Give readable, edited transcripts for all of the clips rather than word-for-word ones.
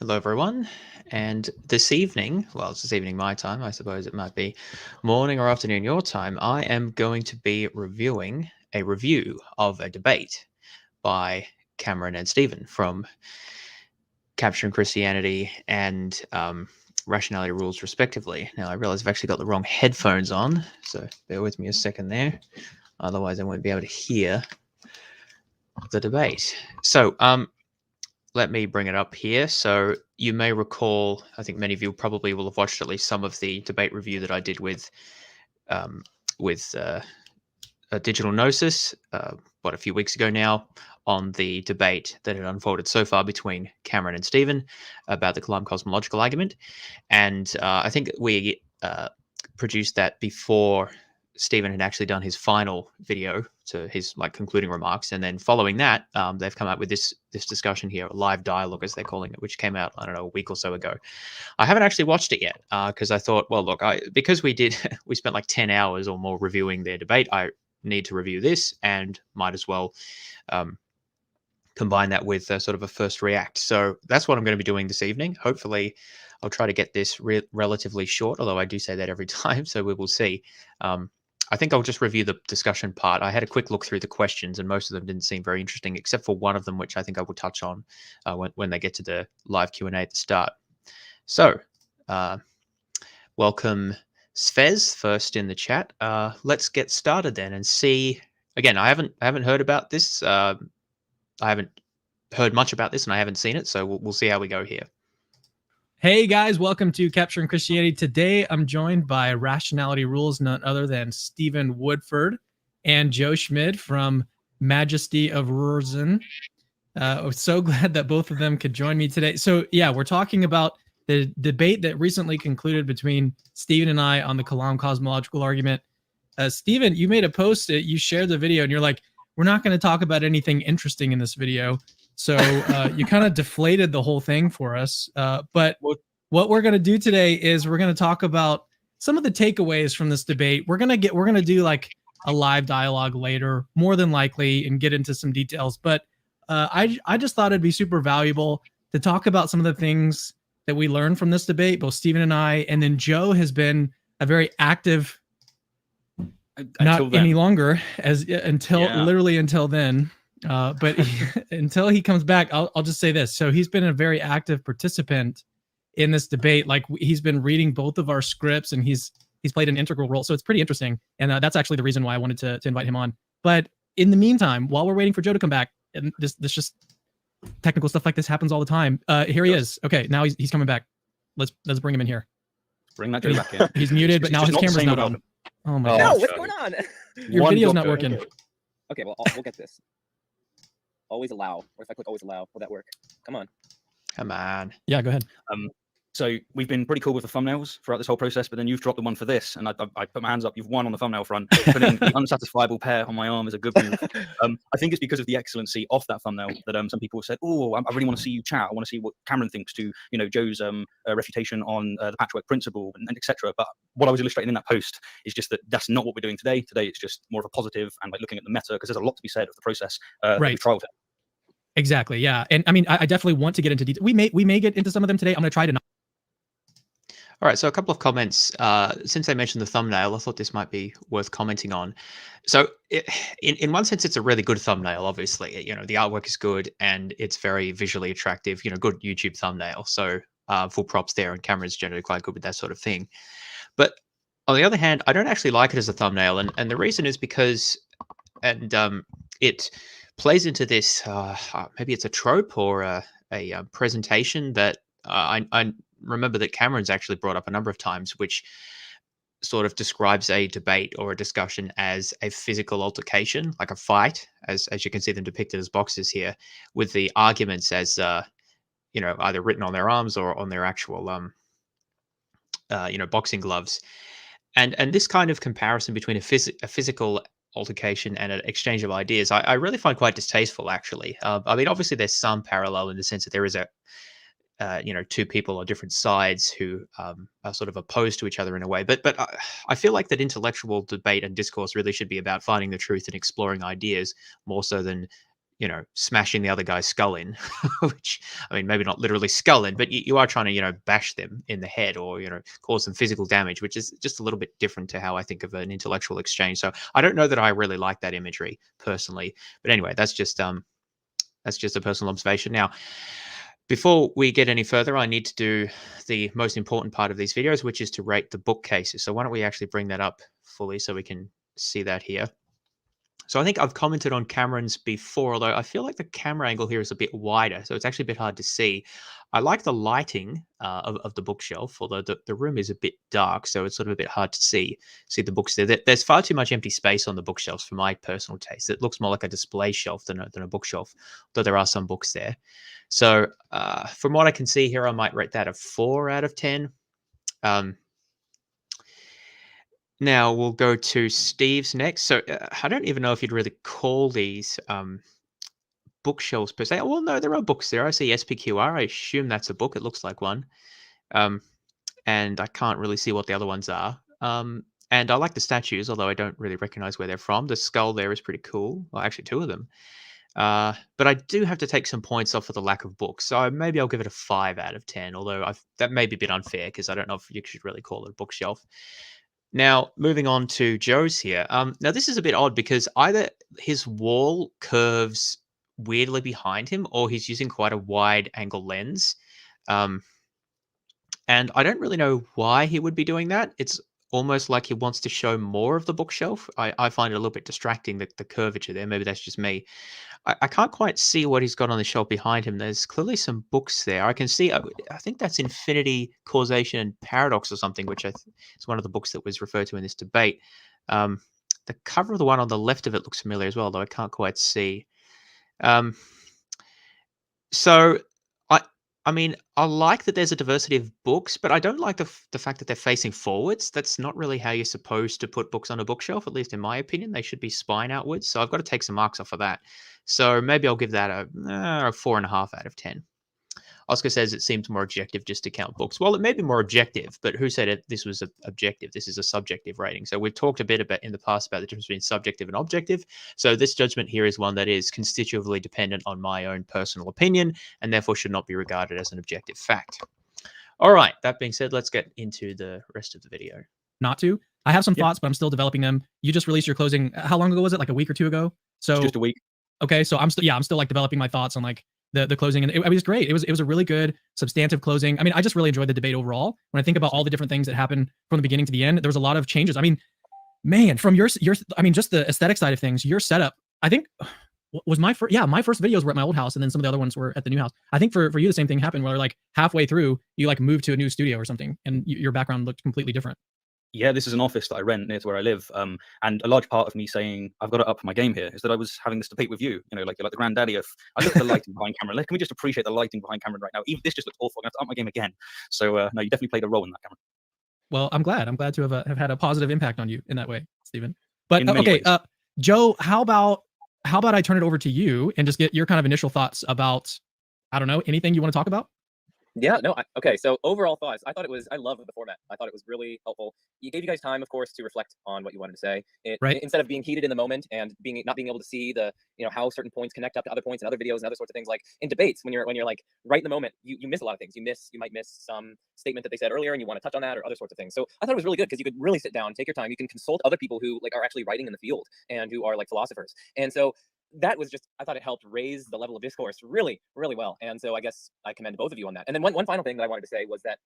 Hello, everyone. And this evening, well, it's this evening my time. I suppose it might be morning or afternoon your time. I am going to be reviewing a review of a debate by Cameron and Stephen from Capturing Christianity and Rationality Rules, respectively. Now, I realize I've actually got the wrong headphones on, so bear with me a second there. Otherwise, I won't be able to hear the debate. So, let me bring it up here. So you may recall, I think many of you probably will have watched at least some of the debate review that I did with um, a Digital Gnosis, a few weeks ago now, on the debate that had unfolded so far between Cameron and Stephen about the Kalam cosmological argument. And I think we produced that before Stephen had actually done his final video to his concluding remarks, and then following that, they've come up with this discussion here, a live dialogue as they're calling it, which came out a week or so ago. I haven't actually watched it yet because I thought, well, look, because we spent like 10 hours or more reviewing their debate. I need to review this and might as well combine that with sort of a first react. So that's what I'm going to be doing this evening. Hopefully, I'll try to get this relatively short, although I do say that every time, so we will see. I think I'll just review the discussion part. I had a quick look through the questions, and most of them didn't seem very interesting, except for one of them, which I think I will touch on when they get to the live Q&A at the start. So, welcome, Svez, first in the chat. Let's get started then and see. Again, I haven't heard about this. I haven't heard much about this, and I haven't seen it, so we'll see how we go here. Hey guys, welcome to Capturing Christianity. Today I'm joined by Rationality Rules, none other than Stephen Woodford and Joe Schmid from Majesty of Rurzen. I'm so glad that both of them could join me today. So yeah, we're talking about the debate that recently concluded between Stephen and I on the Kalam cosmological argument. Stephen, you made a post, you shared the video, and you're like, we're not going to talk about anything interesting in this video. So you kind of deflated the whole thing for us. But what we're going to do today is we're going to talk about some of the takeaways from this debate. We're going to do like a live dialogue later, more than likely, and get into some details. But I just thought it'd be super valuable to talk about some of the things that we learned from this debate, both Stephen and I, and then Joe has been a very active, not any longer literally until then. But until he comes back, I'll just say this. So he's been a very active participant in this debate. Like he's been reading both of our scripts and he's played an integral role. So it's pretty interesting. And that's actually the reason why I wanted to invite him on. But in the meantime, while we're waiting for Joe to come back, and this just technical stuff like this happens all the time. Here he is. Okay, now he's coming back. Let's bring him in here. Bring that Joe back in. He's muted, but now his camera's not on. Oh my God. What's going on? Your video's not working. Okay, well, we'll get this. Always allow. Or if I click always allow, will that work? Come on. Come on. Yeah, go ahead. So we've been pretty cool with the thumbnails throughout this whole process, but then you've dropped the one for this, and I put my hands up. You've won on the thumbnail front. Putting the unsatisfiable pair on my arm is a good move. I think it's because of the excellency of that thumbnail that some people have said, "Oh, I really want to see you chat. I want to see what Cameron thinks to Joe's refutation on the patchwork principle and etc." But what I was illustrating in that post is just that that's not what we're doing today. Today it's just more of a positive and like looking at the meta because there's a lot to be said of the process that we've trialed it. Exactly. Yeah, and I mean, I definitely want to get into detail. We may get into some of them today. I'm going to try to not. All right, so a couple of comments. Since I mentioned the thumbnail, I thought this might be worth commenting on. So in one sense, it's a really good thumbnail, obviously. The artwork is good and it's very visually attractive, good YouTube thumbnail. So full props there, and Cameron's generally quite good with that sort of thing. But on the other hand, I don't actually like it as a thumbnail. And the reason is because, it plays into this, maybe it's a trope or a presentation that I remember that Cameron's actually brought up a number of times, which sort of describes a debate or a discussion as a physical altercation, like a fight, as you can see them depicted as boxes here, with the arguments as either written on their arms or on their actual boxing gloves. And this kind of comparison between a physical altercation and an exchange of ideas, I really find quite distasteful, actually. I mean, obviously there's some parallel in the sense that there is two people on different sides who are sort of opposed to each other in a way. But I feel like that intellectual debate and discourse really should be about finding the truth and exploring ideas more so than, smashing the other guy's skull in, which, I mean, maybe not literally skull in, but you are trying to, bash them in the head or, cause them physical damage, which is just a little bit different to how I think of an intellectual exchange. So I don't know that I really like that imagery personally. But anyway, that's just a personal observation. Now, before we get any further, I need to do the most important part of these videos, which is to rate the bookcases. So why don't we actually bring that up fully so we can see that here. So I think I've commented on Cameron's before, although I feel like the camera angle here is a bit wider, so it's actually a bit hard to see. I like the lighting of the bookshelf, although the room is a bit dark, so it's sort of a bit hard to see the books there. There's far too much empty space on the bookshelves for my personal taste. It looks more like a display shelf than a bookshelf, though there are some books there. So from what I can see here, I might rate that a 4 out of 10. Now we'll go to Steve's next. So I don't even know if you'd really call these bookshelves per se. Oh, well, no, there are books there. I see SPQR. I assume that's a book. It looks like one. And I can't really see what the other ones are. And I like the statues, although I don't really recognize where they're from. The skull there is pretty cool. Well, actually, 2 of them. But I do have to take some points off for the lack of books. So maybe I'll give it a 5 out of 10, although that may be a bit unfair because I don't know if you should really call it a bookshelf. Now, moving on to Joe's here. Now, this is a bit odd because either his wall curves weirdly behind him or he's using quite a wide angle lens. And I don't really know why he would be doing that. It's almost like he wants to show more of the bookshelf. I find it a little bit distracting, the curvature there. Maybe that's just me. I can't quite see what he's got on the shelf behind him. There's clearly some books there. I can see, I think that's Infinity, Causation, and Paradox or something, which is one of the books that was referred to in this debate. The cover of the one on the left of it looks familiar as well, though I can't quite see. So, I mean, I like that there's a diversity of books, but I don't like the fact that they're facing forwards. That's not really how you're supposed to put books on a bookshelf, at least in my opinion. They should be spine outwards. So I've got to take some marks off of that. So maybe I'll give that a 4.5 out of 10. Oscar says it seems more objective just to count books. Well, it may be more objective, but who said this was objective? This is a subjective rating. So we've talked a bit about in the past about the difference between subjective and objective. So this judgment here is one that is constitutively dependent on my own personal opinion and therefore should not be regarded as an objective fact. All right. That being said, let's get into the rest of the video. Not to. I have some thoughts, but I'm still developing them. You just released your closing. How long ago was it? Like a week or 2 ago? So just a week. Okay, so I'm still like developing my thoughts on like the closing, and it was great. It was a really good substantive closing. I mean, I just really enjoyed the debate overall. When I think about all the different things that happened from the beginning to the end, there was a lot of changes. I mean, man, from your I mean, just the aesthetic side of things, your setup, I think was my first videos were at my old house, and then some of the other ones were at the new house. I think for you the same thing happened where like halfway through you like moved to a new studio or something, and your background looked completely different. Yeah, this is an office that I rent near to where I live. And a large part of me saying I've got to up my game here is that I was having this debate with you. Like you're like the granddaddy of. I look at the lighting behind camera. Can we just appreciate the lighting behind camera right now? Even this just looks awful. I'm going to have to up my game again. So no, you definitely played a role in that, Cameron. Well, I'm glad. I'm glad to have had a positive impact on you in that way, Stephen. But okay, Joe, how about I turn it over to you and just get your kind of initial thoughts about, I don't know, anything you want to talk about? Yeah, no, okay. So overall thoughts, I love the format. I thought it was really helpful. It gave you guys time, of course, to reflect on what you wanted to say. Instead of being heated in the moment and not being able to see how certain points connect up to other points and other videos and other sorts of things. Like in debates, when you're like right in the moment, you miss a lot of things. You might miss some statement that they said earlier and you want to touch on that or other sorts of things. So I thought it was really good because you could really sit down, take your time. You can consult other people who like are actually writing in the field and who are like philosophers. And so that was just, I thought it helped raise the level of discourse really, really well. And so I guess I commend both of you on that. And then one final thing that I wanted to say was that,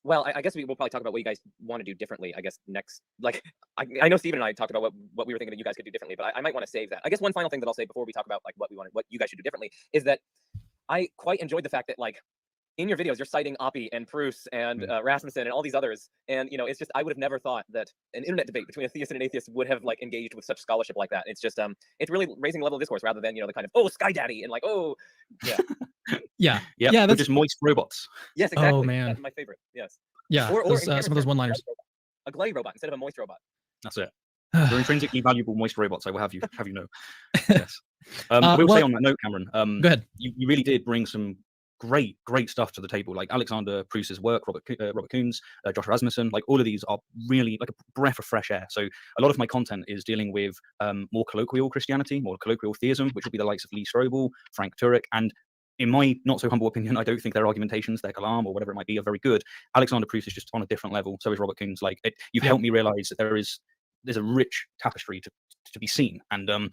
well, I guess we will probably talk about what you guys want to do differently, I guess, next. Like, I know Stephen and I talked about what we were thinking that you guys could do differently, but I might want to save that. I guess one final thing that I'll say before we talk about like what you guys should do differently is that I quite enjoyed the fact that like, in your videos, you're citing Oppie and Proust and Rasmussen and all these others. And, it's just, I would have never thought that an internet debate between a theist and an atheist would have like engaged with such scholarship like that. It's just, it's really raising the level of discourse rather than, the kind of, oh, Sky Daddy and like, oh, yeah. yeah. That's just moist robots. Yes, exactly. Oh, man. That's my favorite. Yes. Yeah. Or some of those one-liners. A glutty robot instead of a moist robot. That's it. They're intrinsically valuable moist robots. I will have you know. Yes. I will say on that note, Cameron. Go ahead. You really did bring some great stuff to the table. Like Alexander Pruse's work, Robert Kuhn's, Josh Rasmussen, like all of these are really like a breath of fresh air. So a lot of my content is dealing with more colloquial Christianity, more colloquial theism, which would be the likes of Lee Strobel, Frank Turek, and in my not so humble opinion, I don't think their argumentations, their Kalam or whatever it might be, are very good. Alexander Pruse is just on a different level. So is Robert Kuhn's. Like you've helped me realize that there's a rich tapestry to be seen. And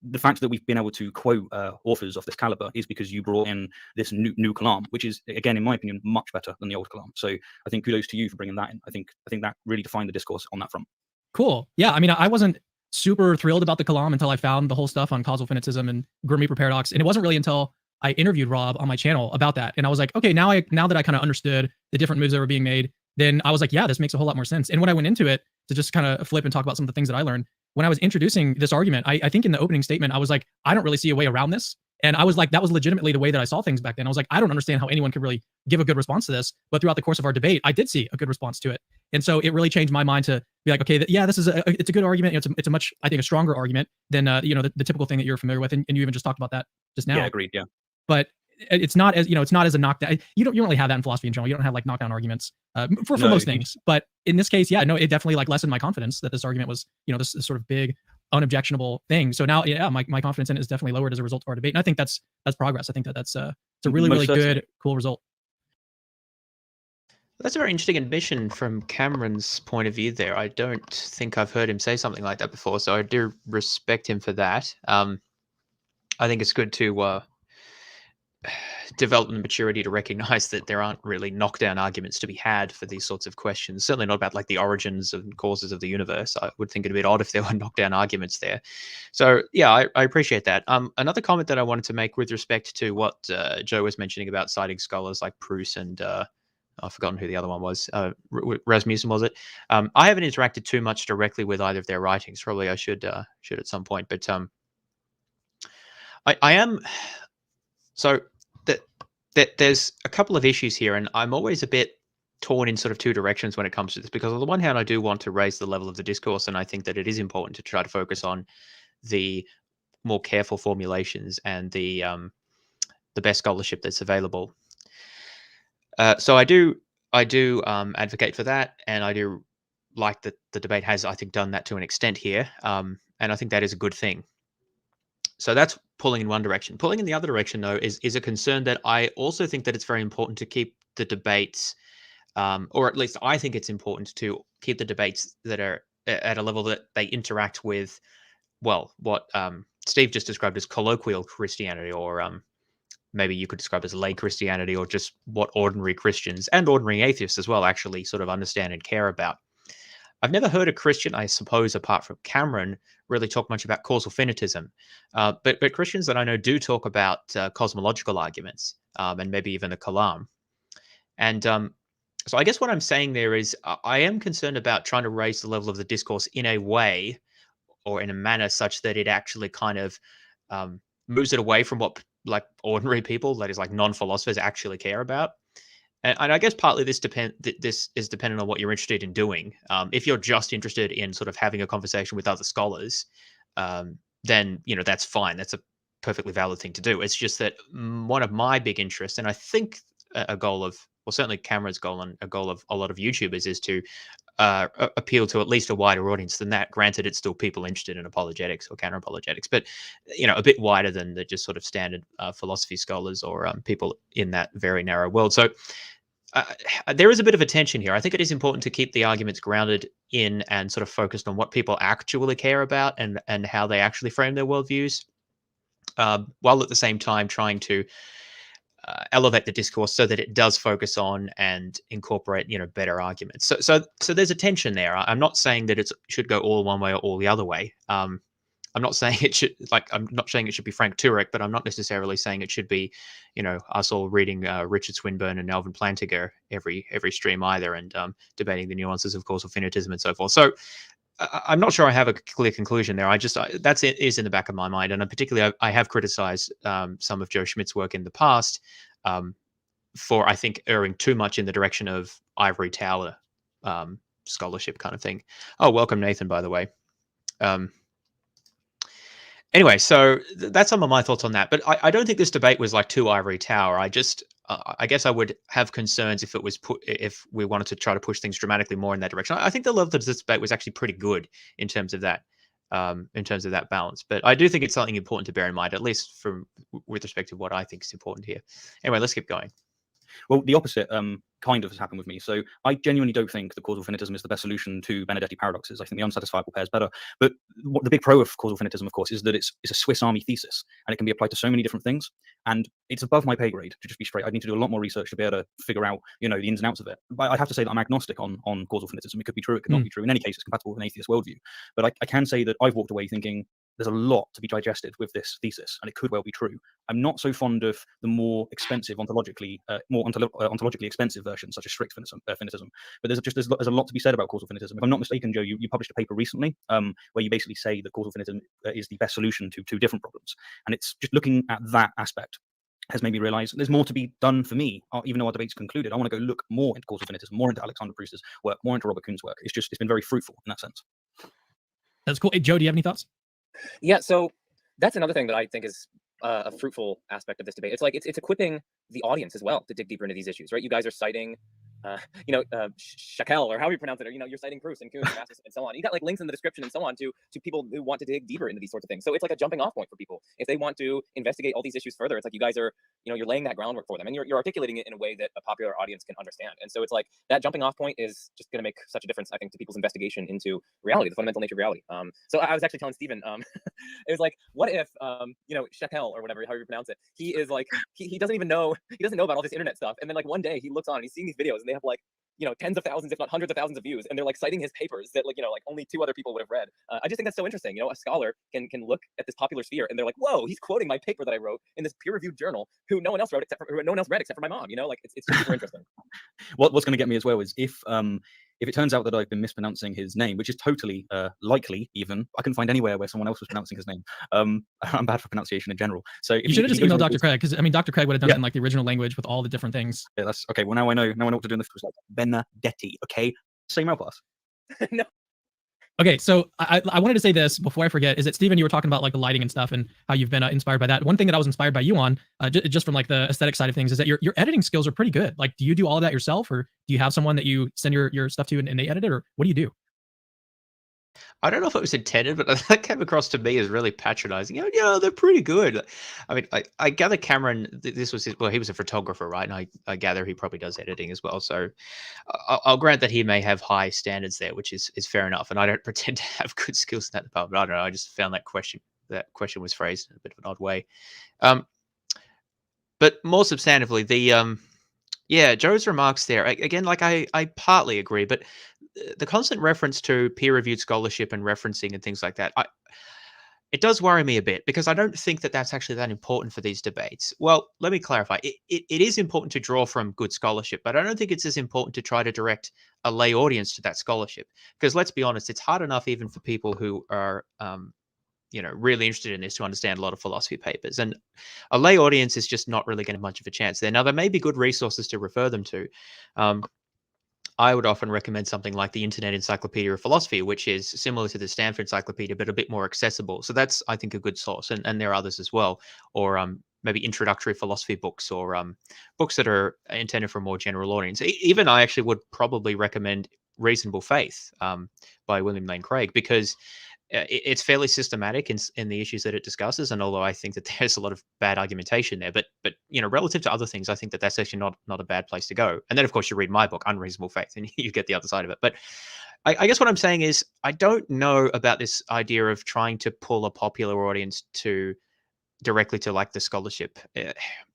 the fact that we've been able to quote authors of this caliber is because you brought in this new Kalam, which is, again, in my opinion, much better than the old Kalam. So I think kudos to you for bringing that in. I think that really defined the discourse on that front. Cool. Yeah, I mean, I wasn't super thrilled about the Kalam until I found the whole stuff on causal finitism and Grim Reaper paradox, and it wasn't really until I interviewed Rob on my channel about that, and I was like, okay, now that I kind of understood the different moves that were being made, then I was like, yeah, this makes a whole lot more sense. And when I went into it to just kind of flip and talk about some of the things that I learned, when I was introducing this argument, I think in the opening statement, I was like, I don't really see a way around this. And I was like, that was legitimately the way that I saw things back then. I was like, I don't understand how anyone could really give a good response to this. But throughout the course of our debate, I did see a good response to it. And so it really changed my mind to be like, okay, yeah, this is it's a good argument. It's a much, I think, a stronger argument than the typical thing that you're familiar with. And you even just talked about that just now. Yeah, agreed. Yeah. But it's not as it's not as a knockdown. You don't really have that in philosophy in general. You don't have like knockdown arguments for most things. But in this case, yeah, no, it definitely like lessened my confidence that this argument was this sort of big, unobjectionable thing. So now, yeah, my confidence in it is definitely lowered as a result of our debate. And I think that's progress. I think that's it's a really good, cool result. That's a very interesting admission from Cameron's point of view there. I don't think I've heard him say something like that before, so I do respect him for that. I think it's good to develop the maturity to recognize that there aren't really knockdown arguments to be had for these sorts of questions. Certainly not about like the origins and causes of the universe. I would think it'd be a bit odd if there were knockdown arguments there. So yeah, I appreciate that. Another comment that I wanted to make with respect to what Joe was mentioning about citing scholars like Pruse and I've forgotten who the other one was. Rasmussen, was it? I haven't interacted too much directly with either of their writings. Probably I should at some point. But I am so that there's a couple of issues here, and I'm always a bit torn in sort of two directions when it comes to this, because on the one hand, I do want to raise the level of the discourse, and I think that it is important to try to focus on the more careful formulations and the best scholarship that's available. So I do advocate for that, and I do like that the debate has, I think, done that to an extent here, and I think that is a good thing. So that's pulling in one direction. Pulling in the other direction, though, is a concern that I also think that it's very important to keep the debates, or at least I think it's important to keep the debates that are at a level that they interact with, well, what Steve just described as colloquial Christianity, or maybe you could describe as lay Christianity, or just what ordinary Christians and ordinary atheists as well actually sort of understand and care about. I've never heard a Christian, I suppose, apart from Cameron, really talk much about causal finitism. But Christians that I know do talk about cosmological arguments, and maybe even the Kalam. And so I guess what I'm saying there is I am concerned about trying to raise the level of the discourse in a way or in a manner such that it actually kind of moves it away from what like ordinary people, that is like non-philosophers, actually care about. And I guess partly this is dependent on what you're interested in doing. If you're just interested in sort of having a conversation with other scholars, then that's fine. That's a perfectly valid thing to do. It's just that one of my big interests, and I think a goal of, well, certainly Cameron's goal and a goal of a lot of YouTubers, is to appeal to at least a wider audience than that. Granted, it's still people interested in apologetics or counter apologetics, but a bit wider than the just sort of standard philosophy scholars or people in that very narrow world. So there is a bit of a tension here. I think it is important to keep the arguments grounded in and sort of focused on what people actually care about and how they actually frame their worldviews, while at the same time trying to elevate the discourse so that it does focus on and incorporate better arguments. So there's a tension there. I'm not saying that it should go all one way or all the other way. I'm not saying it should be Frank Turek, but I'm not necessarily saying it should be us all reading Richard Swinburne and Alvin Plantinga every stream either, and debating the nuances of causal finitism and so forth. So I'm not sure I have a clear conclusion there. That's it is in the back of my mind, and particularly I have criticized some of Joe Schmidt's work in the past for, I think, erring too much in the direction of ivory tower scholarship kind of thing. Oh, welcome Nathan, by the way. Anyway, so that's some of my thoughts on that. But I don't think this debate was like too ivory tower. I guess I would have concerns if it was if we wanted to try to push things dramatically more in that direction. I think the level of this debate was actually pretty good in terms of that. In terms of that balance, but I do think it's something important to bear in mind, at least with respect to what I think is important here. Anyway, let's keep going. Well, the opposite kind of has happened with me. So I genuinely don't think that causal finitism is the best solution to Benedetti paradoxes. I think the unsatisfiable pair is better. But the big pro of causal finitism, of course, is that it's a Swiss Army thesis, and it can be applied to so many different things. And it's above my pay grade, to just be straight. I need to do a lot more research to be able to figure out, the ins and outs of it. But I have to say that I'm agnostic on causal finitism. It could be true, it could not be true. In any case, it's compatible with an atheist worldview. But I can say that I've walked away thinking there's a lot to be digested with this thesis, and it could well be true. I'm not so fond of the more expensive, ontologically expensive versions, such as strict finitism. But there's a lot to be said about causal finitism. If I'm not mistaken, Joe, you published a paper recently where you basically say that causal finitism is the best solution to two different problems. And it's just looking at that aspect has made me realize there's more to be done for me, even though our debate's concluded. I want to go look more into causal finitism, more into Alexander Proust's work, more into Robert Kuhn's work. It's been very fruitful in that sense. That's cool. Hey, Joe, do you have any thoughts? Yeah, so that's another thing that I think is a fruitful aspect of this debate. It's like it's equipping the audience as well to dig deeper into these issues, right? You guys are citing Shakel, or how you pronounce it, or you're citing Proust and Kuhn and Rasmussen and so on. You got like links in the description and so on to people who want to dig deeper into these sorts of things. So it's like a jumping off point for people if they want to investigate all these issues further. It's like you guys are, you're laying that groundwork for them, and you're articulating it in a way that a popular audience can understand. And so it's like that jumping off point is just going to make such a difference, I think, to people's investigation into reality, the fundamental nature of reality. So I was actually telling Stephen, it was like, what if Shakel, or whatever, however you pronounce it, he is like he doesn't even know, he doesn't know about all this internet stuff, and then like one day he looks on and he's seeing these videos and they have like tens of thousands, if not hundreds of thousands of views, and they're like citing his papers that like only 2 other people would have read. I just think that's so interesting. A scholar can look at this popular sphere and they're like, whoa, he's quoting my paper that I wrote in this peer-reviewed journal who no one else read except for my mom. Like it's super interesting. What's going to get me as well is if it turns out that I've been mispronouncing his name, which is totally likely, even I couldn't find anywhere where someone else was pronouncing his name. I'm bad for pronunciation in general. So you should have just emailed Dr. Craig, because Dr. Craig would have done it in like the original language with all the different things. Yeah, that's okay. Well, now I know what to do in this. Like Benedetti, okay? Same mail pass. No. Okay, so I wanted to say this before I forget, is that Stephen, you were talking about like the lighting and stuff and how you've been inspired by that. One thing that I was inspired by you on, just from like the aesthetic side of things, is that your editing skills are pretty good. Like, do you do all of that yourself, or do you have someone that you send your stuff to and they edit it, or what do you do? I don't know if it was intended, but that came across to me as really patronizing. They're pretty good. I mean, I gather Cameron, this was he was a photographer, right? And I gather he probably does editing as well. So I'll grant that he may have high standards there, which is fair enough. And I don't pretend to have good skills in that department. I don't know. I just found that question was phrased in a bit of an odd way. But more substantively, Joe's remarks there, again, like I partly agree, but the constant reference to peer-reviewed scholarship and referencing and things like that, it does worry me a bit, because I don't think that that's actually that important for these debates. Well, let me clarify. It is important to draw from good scholarship, but I don't think it's as important to try to direct a lay audience to that scholarship. Because let's be honest, it's hard enough even for people who are really interested in this to understand a lot of philosophy papers. And a lay audience is just not really getting much of a chance there. Now, there may be good resources to refer them to. I would often recommend something like the Internet Encyclopedia of Philosophy, which is similar to the Stanford Encyclopedia, but a bit more accessible. So that's, I think, a good source. And there are others as well. Or maybe introductory philosophy books, or books that are intended for a more general audience. Even I actually would probably recommend Reasonable Faith by William Lane Craig, because it's fairly systematic in the issues that it discusses. And although I think that there's a lot of bad argumentation there, but relative to other things, I think that that's actually not a bad place to go. And then, of course, you read my book, Unreasonable Faith, and you get the other side of it. But I guess what I'm saying is, I don't know about this idea of trying to pull a popular audience directly to like the scholarship.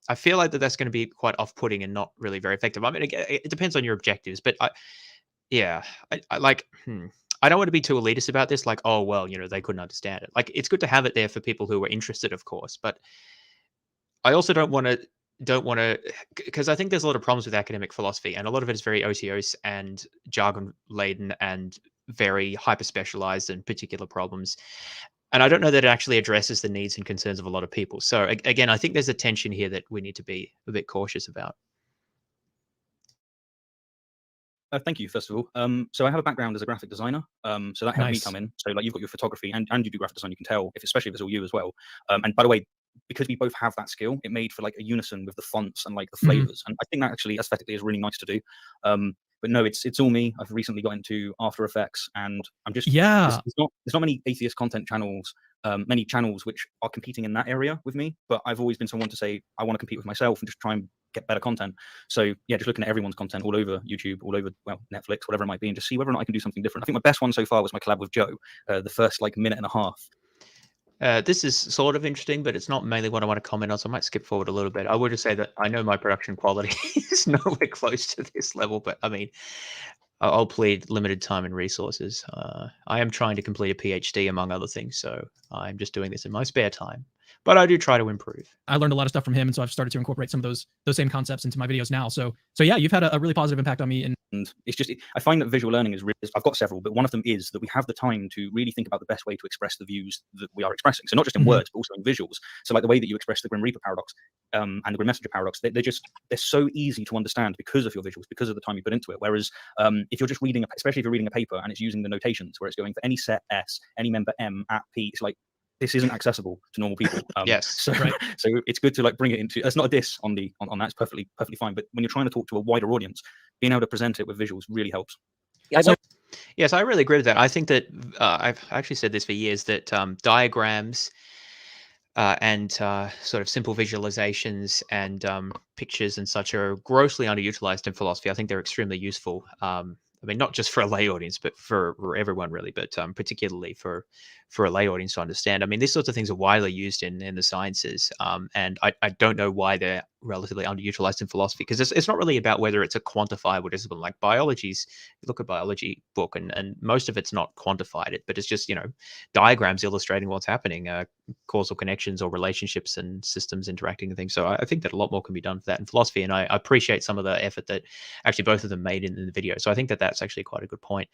I feel like that's going to be quite off-putting and not really very effective. I mean, it depends on your objectives, but I don't want to be too elitist about this, like, oh, well, they couldn't understand it. Like, it's good to have it there for people who are interested, of course, but I also don't want to, because I think there's a lot of problems with academic philosophy, and a lot of it is very otiose and jargon-laden and very hyper-specialized and particular problems. And I don't know that it actually addresses the needs and concerns of a lot of people. So, again, I think there's a tension here that we need to be a bit cautious about. Thank you, first of all. So I have a background as a graphic designer, so that helped me come in. So like, you've got your photography and you do graphic design. You can tell, especially if it's all you as well. And by the way, because we both have that skill, it made for like a unison with the fonts and like the flavors. And I think that actually aesthetically is really nice to do. But no, it's all me. I've recently got into After Effects, and I'm just there's not many atheist content channels, many channels which are competing in that area with me. But I've always been someone to say I want to compete with myself and just try and get better content. So yeah, just looking at everyone's content all over YouTube, all over Netflix, whatever it might be, and just see whether or not I can do something different. I think my best one so far was my collab with Joe, the first like minute and a half. This is sort of interesting, but it's not mainly what I want to comment on, so I might skip forward a little bit. I would just say that I know my production quality is nowhere close to this level, but I mean, I'll plead limited time and resources. I am trying to complete a PhD, among other things, so I'm just doing this in my spare time. But I do try to improve. I learned a lot of stuff from him, and so I've started to incorporate some of those same concepts into my videos now. So yeah, you've had a really positive impact on me. And it's just, I find that visual learning is really, I've got several, but one of them is that we have the time to really think about the best way to express the views that we are expressing. So not just in words, but also in visuals. So like the way that you express the Grim Reaper paradox and the Grim Messenger paradox, they're so easy to understand because of your visuals, because of the time you put into it. Whereas if you're just reading, especially if you're reading a paper and it's using the notations where it's going for any set S, any member M at P, it's like, this isn't accessible to normal people. Yes. So it's good to like bring it into. That's not a diss on that. It's perfectly fine. But when you're trying to talk to a wider audience, being able to present it with visuals really helps. Yes, I really agree with that. I think that I've actually said this for years that diagrams and sort of simple visualizations and pictures and such are grossly underutilized in philosophy. I think they're extremely useful. I mean, not just for a lay audience, but for everyone really, but particularly for a lay audience to understand. I mean, these sorts of things are widely used in the sciences, and I don't know why they're relatively underutilized in philosophy, because it's not really about whether it's a quantifiable discipline. Like biology's, you look at biology book, and most of it's not quantified, but it's just, diagrams illustrating what's happening, causal connections or relationships and systems interacting and things. So I think that a lot more can be done for that in philosophy, and I appreciate some of the effort that actually both of them made in the video. So I think that that's actually quite a good point.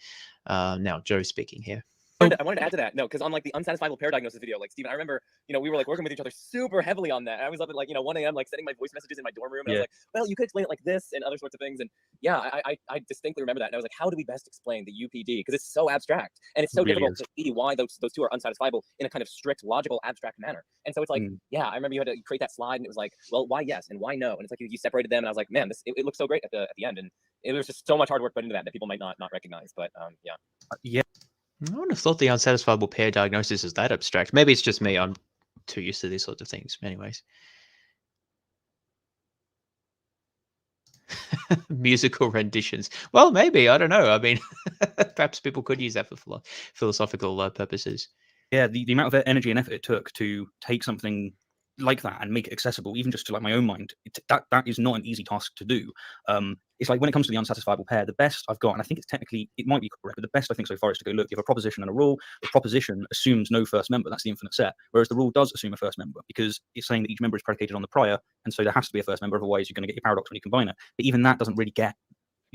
Now, Joe speaking here. I wanted to add to that. No, because on like the unsatisfiable pair diagnosis video, like Steven, I remember, we were like working with each other super heavily on that. I was up at like, 1 a.m. like sending my voice messages in my dorm room. And I was like, well, you could explain it like this and other sorts of things. And yeah, I distinctly remember that. And I was like, how do we best explain the UPD? Because it's so abstract and it's so difficult to see why those two are unsatisfiable in a kind of strict, logical, abstract manner. And so it's like, I remember you had to create that slide and it was like, well, why yes and why no? And it's like you separated them and I was like, man, it looks so great at the end. And it was just so much hard work put into that people might not recognize. But yeah. I wouldn't have thought the unsatisfiable pair diagnosis is that abstract. Maybe it's just me. I'm too used to these sorts of things. Anyways. Musical renditions. Well, maybe. I don't know. I mean, perhaps people could use that for philosophical purposes. Yeah, the amount of energy and effort it took to take something like that and make it accessible, even just to like my own mind, that is not an easy task to do. It's like when it comes to the unsatisfiable pair, the best I've got, and I think it's technically, it might be correct, but the best I think so far is to go, look, you have a proposition and a rule. The proposition assumes no first member, that's the infinite set, whereas the rule does assume a first member because it's saying that each member is predicated on the prior, and so there has to be a first member, otherwise you're going to get your paradox when you combine it. But even that doesn't really get,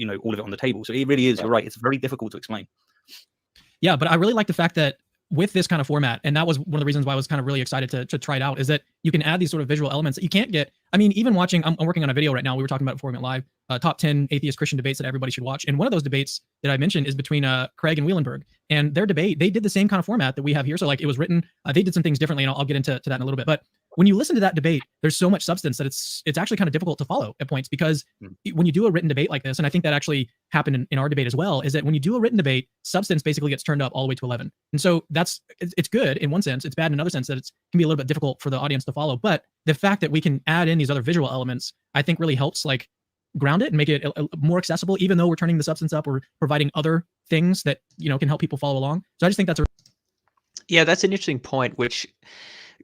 all of it on the table. So it really is, you're right, it's very difficult to explain. Yeah, but I really like the fact that with this kind of format, and that was one of the reasons why I was kind of really excited to try it out, is that you can add these sort of visual elements that you can't get. I mean, even watching, I'm working on a video right now. We were talking about it before we went live, top 10 atheist Christian debates that everybody should watch. And one of those debates that I mentioned is between Craig and Wielenberg. And their debate, they did the same kind of format that we have here. So like it was written, they did some things differently, and I'll get into that in a little bit. But when you listen to that debate, there's so much substance that it's actually kind of difficult to follow at points, because when you do a written debate like this, and I think that actually happened in our debate as well, is that when you do a written debate, substance basically gets turned up all the way to 11. And so it's good in one sense, it's bad in another sense that it can be a little bit difficult for the audience to follow. But the fact that we can add in these other visual elements, I think really helps like ground it and make it more accessible, even though we're turning the substance up or providing other things that, can help people follow along. So I just think that's that's an interesting point, which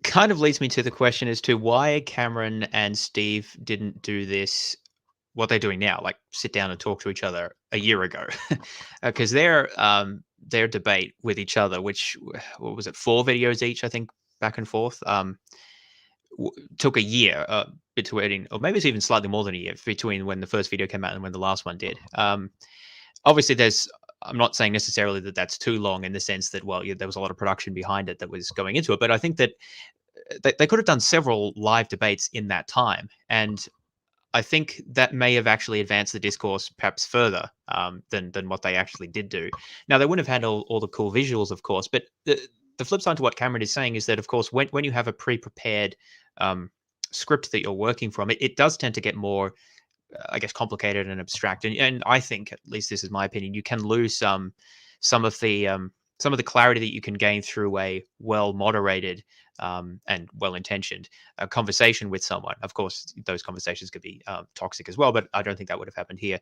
kind of leads me to the question as to why Cameron and Steve didn't do this, what they're doing now, like sit down and talk to each other a year ago, because their debate with each other, which, what was it, 4 videos each, I think, back and forth, took a year between, or maybe it's even slightly more than a year between when the first video came out and when the last one did. Obviously, I'm not saying necessarily that that's too long in the sense that, well, there was a lot of production behind it that was going into it, but I think that they could have done several live debates in that time. And I think that may have actually advanced the discourse perhaps further than what they actually did do. Now, they wouldn't have had all the cool visuals, of course, but the flip side to what Cameron is saying is that, of course, when you have a pre-prepared script that you're working from, it does tend to get more, I guess, complicated and abstract. And I think, at least this is my opinion, you can lose some of the clarity that you can gain through a well moderated and well intentioned conversation with someone. Of course, those conversations could be toxic as well, but I don't think that would have happened here.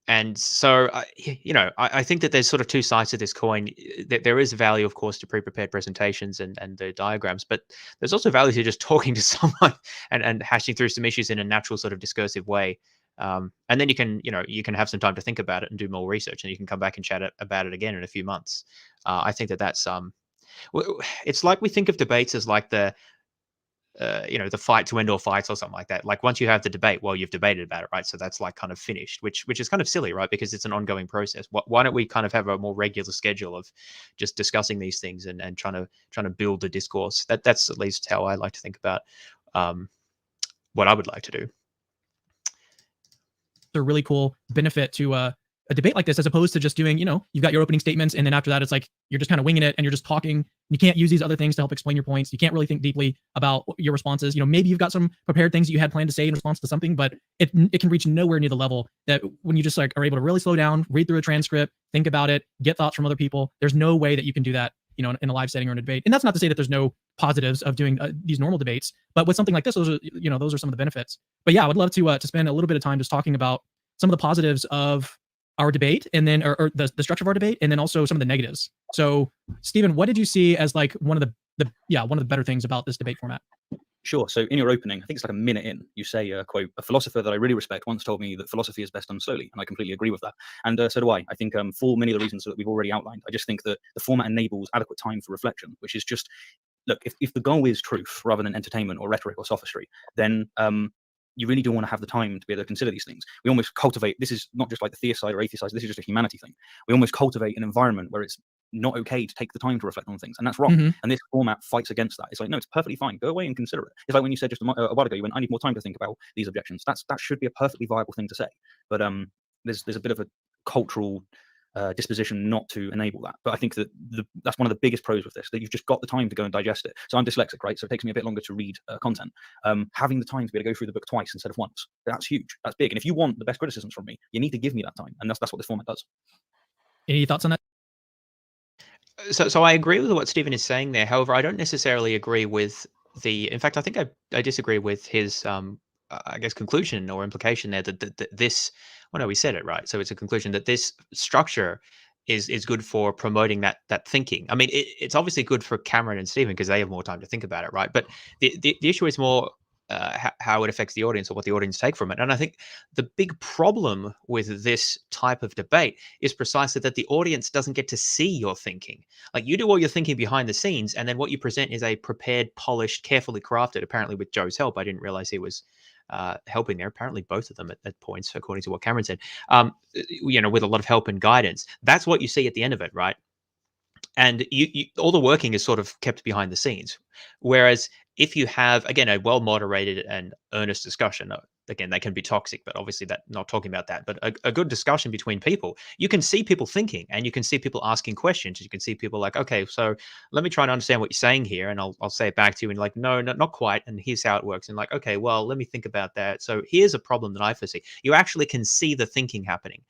And so, I think that there's sort of two sides to this coin. There is value, of course, to pre-prepared presentations and the diagrams, but there's also value to just talking to someone and hashing through some issues in a natural sort of discursive way. And then you can have some time to think about it and do more research, and you can come back and chat about it again in a few months. I think that's it's like we think of debates as like the fight to end all fights or something like that. Like once you have the debate, well, you've debated about it, right? So that's like kind of finished, which is kind of silly, right? Because it's an ongoing process. Why don't we kind of have a more regular schedule of just discussing these things and trying to build the discourse? That's at least how I like to think about what I would like to do. A really cool benefit to a debate like this, as opposed to just doing, you've got your opening statements, and then after that, it's like you're just kind of winging it and you're just talking. You can't use these other things to help explain your points. You can't really think deeply about your responses. Maybe you've got some prepared things that you had planned to say in response to something, but it can reach nowhere near the level that when you just like are able to really slow down, read through a transcript, think about it, get thoughts from other people. There's no way that you can do that, in a live setting or in a debate. And that's not to say that there's no positives of doing these normal debates, but with something like this, those are some of the benefits. But yeah, I would love to spend a little bit of time just talking about some of the positives of our debate, and then or the structure of our debate, and then also some of the negatives. So, Stephen, what did you see as like one of the better things about this debate format? Sure. So in your opening, I think it's like a minute in, you say, quote, "A philosopher that I really respect once told me that philosophy is best done slowly," and I completely agree with that. And so do I. I think for many of the reasons that we've already outlined, I just think that the format enables adequate time for reflection, which is just, look, if the goal is truth rather than entertainment or rhetoric or sophistry, then you really do want to have the time to be able to consider these things. We almost cultivate, this is not just like the theist side or atheist side, this is just a humanity thing. We almost cultivate an environment where it's not okay to take the time to reflect on things, and that's wrong. Mm-hmm. And this format fights against that. It's like, no, it's perfectly fine. Go away and consider it. It's like when you said just a while ago, you went, I need more time to think about these objections. That should be a perfectly viable thing to say. But there's a bit of a cultural disposition not to enable that. But I think that that's one of the biggest pros with this, that you've just got the time to go and digest it. So I'm dyslexic, right? So it takes me a bit longer to read content. Having the time to be able to go through the book twice instead of once, that's huge. That's big. And if you want the best criticisms from me, you need to give me that time. And that's what this format does. Any thoughts on that? So I agree with what Stephen is saying there. However, I don't necessarily agree with in fact, I think I disagree with his, I guess, conclusion or implication there that this, well, no, we said it right. So it's a conclusion that this structure is good for promoting that thinking. I mean, it's obviously good for Cameron and Stephen because they have more time to think about it, right? But the issue is more how it affects the audience or what the audience take from it. And I think the big problem with this type of debate is precisely that the audience doesn't get to see your thinking. Like, you do all your thinking behind the scenes, and then what you present is a prepared, polished, carefully crafted, apparently with Joe's help. I didn't realize he was helping there. Apparently both of them at points, according to what Cameron said, with a lot of help and guidance. That's what you see at the end of it, right? And you all the working is sort of kept behind the scenes. Whereas if you have, again, a well-moderated and earnest discussion, again, they can be toxic, but obviously not talking about that, but a good discussion between people, you can see people thinking and you can see people asking questions. You can see people like, okay, so let me try and understand what you're saying here. And I'll say it back to you and like, no, not quite. And here's how it works. And like, okay, well, let me think about that. So here's a problem that I foresee. You actually can see the thinking happening.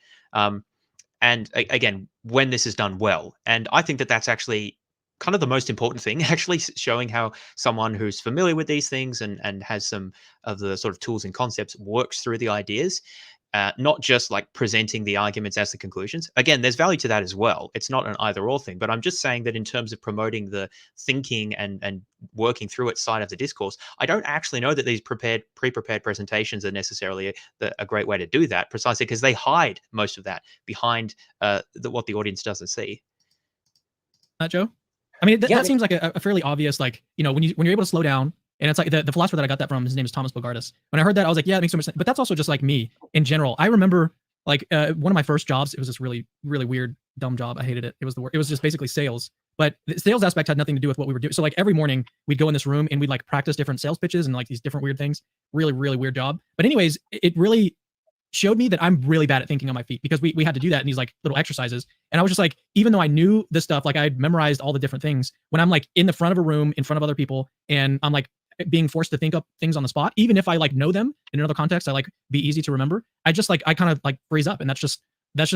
And again, when this is done well, and I think that that's actually kind of the most important thing, actually showing how someone who's familiar with these things and has some of the sort of tools and concepts works through the ideas, not just like presenting the arguments as the conclusions. Again, there's value to that as well. It's not an either or thing, but I'm just saying that in terms of promoting the thinking and working through it side of the discourse, I don't actually know that these pre-prepared presentations are necessarily a great way to do that, precisely because they hide most of that behind what the audience doesn't see. Joe? I mean, that seems like a fairly obvious, like, when you're able to slow down, and it's like the philosopher that I got that from, his name is Thomas Bogardus. When I heard that, I was like, yeah, it makes so much sense. But that's also just like me in general. I remember like one of my first jobs, it was this really, really weird, dumb job. I hated it. It was just basically sales. But the sales aspect had nothing to do with what we were doing. So like every morning we'd go in this room and we'd like practice different sales pitches and like these different weird things. Really, really weird job. But anyways, it really showed me that I'm really bad at thinking on my feet, because we had to do that in these like little exercises. And I was just like, even though I knew this stuff, like I'd memorized all the different things, when I'm like in the front of a room in front of other people and I'm like being forced to think up things on the spot, even if I like know them in another context, I like be easy to remember. I kind of like freeze up, and that's just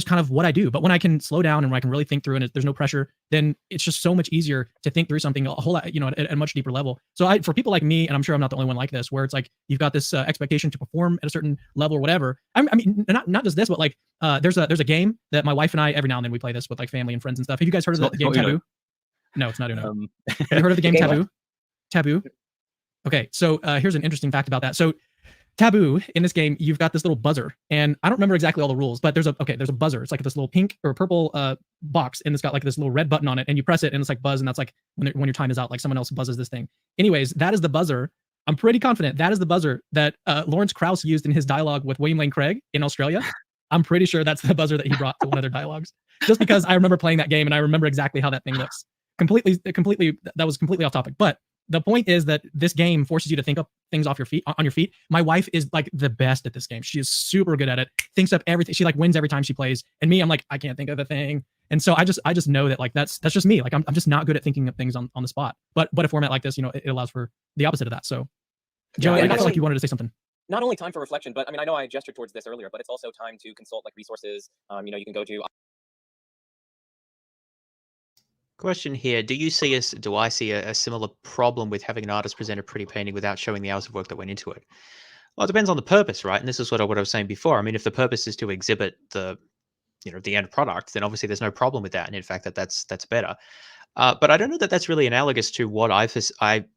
kind of what I do. But when I can slow down and when I can really think through, and there's no pressure, then it's just so much easier to think through something a whole lot, at a much deeper level. So for people like me, and I'm sure I'm not the only one like this, where it's like you've got this expectation to perform at a certain level or whatever. I mean, not just this, but like there's a game that my wife and I every now and then we play this with like family and friends and stuff. Have you guys heard of the game Taboo? No, it's not Uno. Have you heard of the game Taboo? Taboo. Okay, so here's an interesting fact about that. So Taboo, in this game, you've got this little buzzer, and I don't remember exactly all the rules, but there's a buzzer. It's like this little pink or purple box, and it's got like this little red button on it, and you press it, and it's like buzz, and that's like when your time is out, like someone else buzzes this thing. Anyways, that is the buzzer. I'm pretty confident that is the buzzer that Lawrence Krauss used in his dialogue with William Lane Craig in Australia. I'm pretty sure that's the buzzer that he brought to one of their dialogues, just because I remember playing that game, and I remember exactly how that thing looks. That was completely off topic, but the point is that this game forces you to think up things on your feet. My wife is like the best at this game. She is super good at it. Thinks up everything. She like wins every time she plays. And me, I'm like, I can't think of a thing. And so I just know that like that's just me. Like I'm just not good at thinking of things on the spot. But a format like this, it allows for the opposite of that. So Joey, I feel like you wanted to say something. Not only time for reflection, but I mean, I know I gestured towards this earlier, but it's also time to consult like resources. You can go to. Question here: do I see a similar problem with having an artist present a pretty painting without showing the hours of work that went into it? Well, it depends on the purpose, right? And this is what I was saying before. I mean, if the purpose is to exhibit the end product, then obviously there's no problem with that. And in fact, that's better. But I don't know that that's really analogous to what I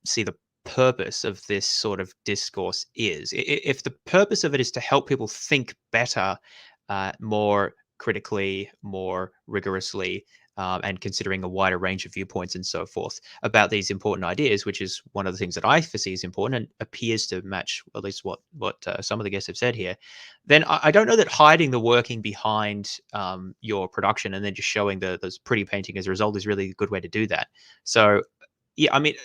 see the purpose of this sort of discourse is. If the purpose of it is to help people think better, more critically, more rigorously, and considering a wider range of viewpoints and so forth about these important ideas, which is one of the things that I foresee is important and appears to match at least what some of the guests have said here, then I don't know that hiding the working behind your production and then just showing those pretty painting as a result is really a good way to do that. So, yeah, I mean,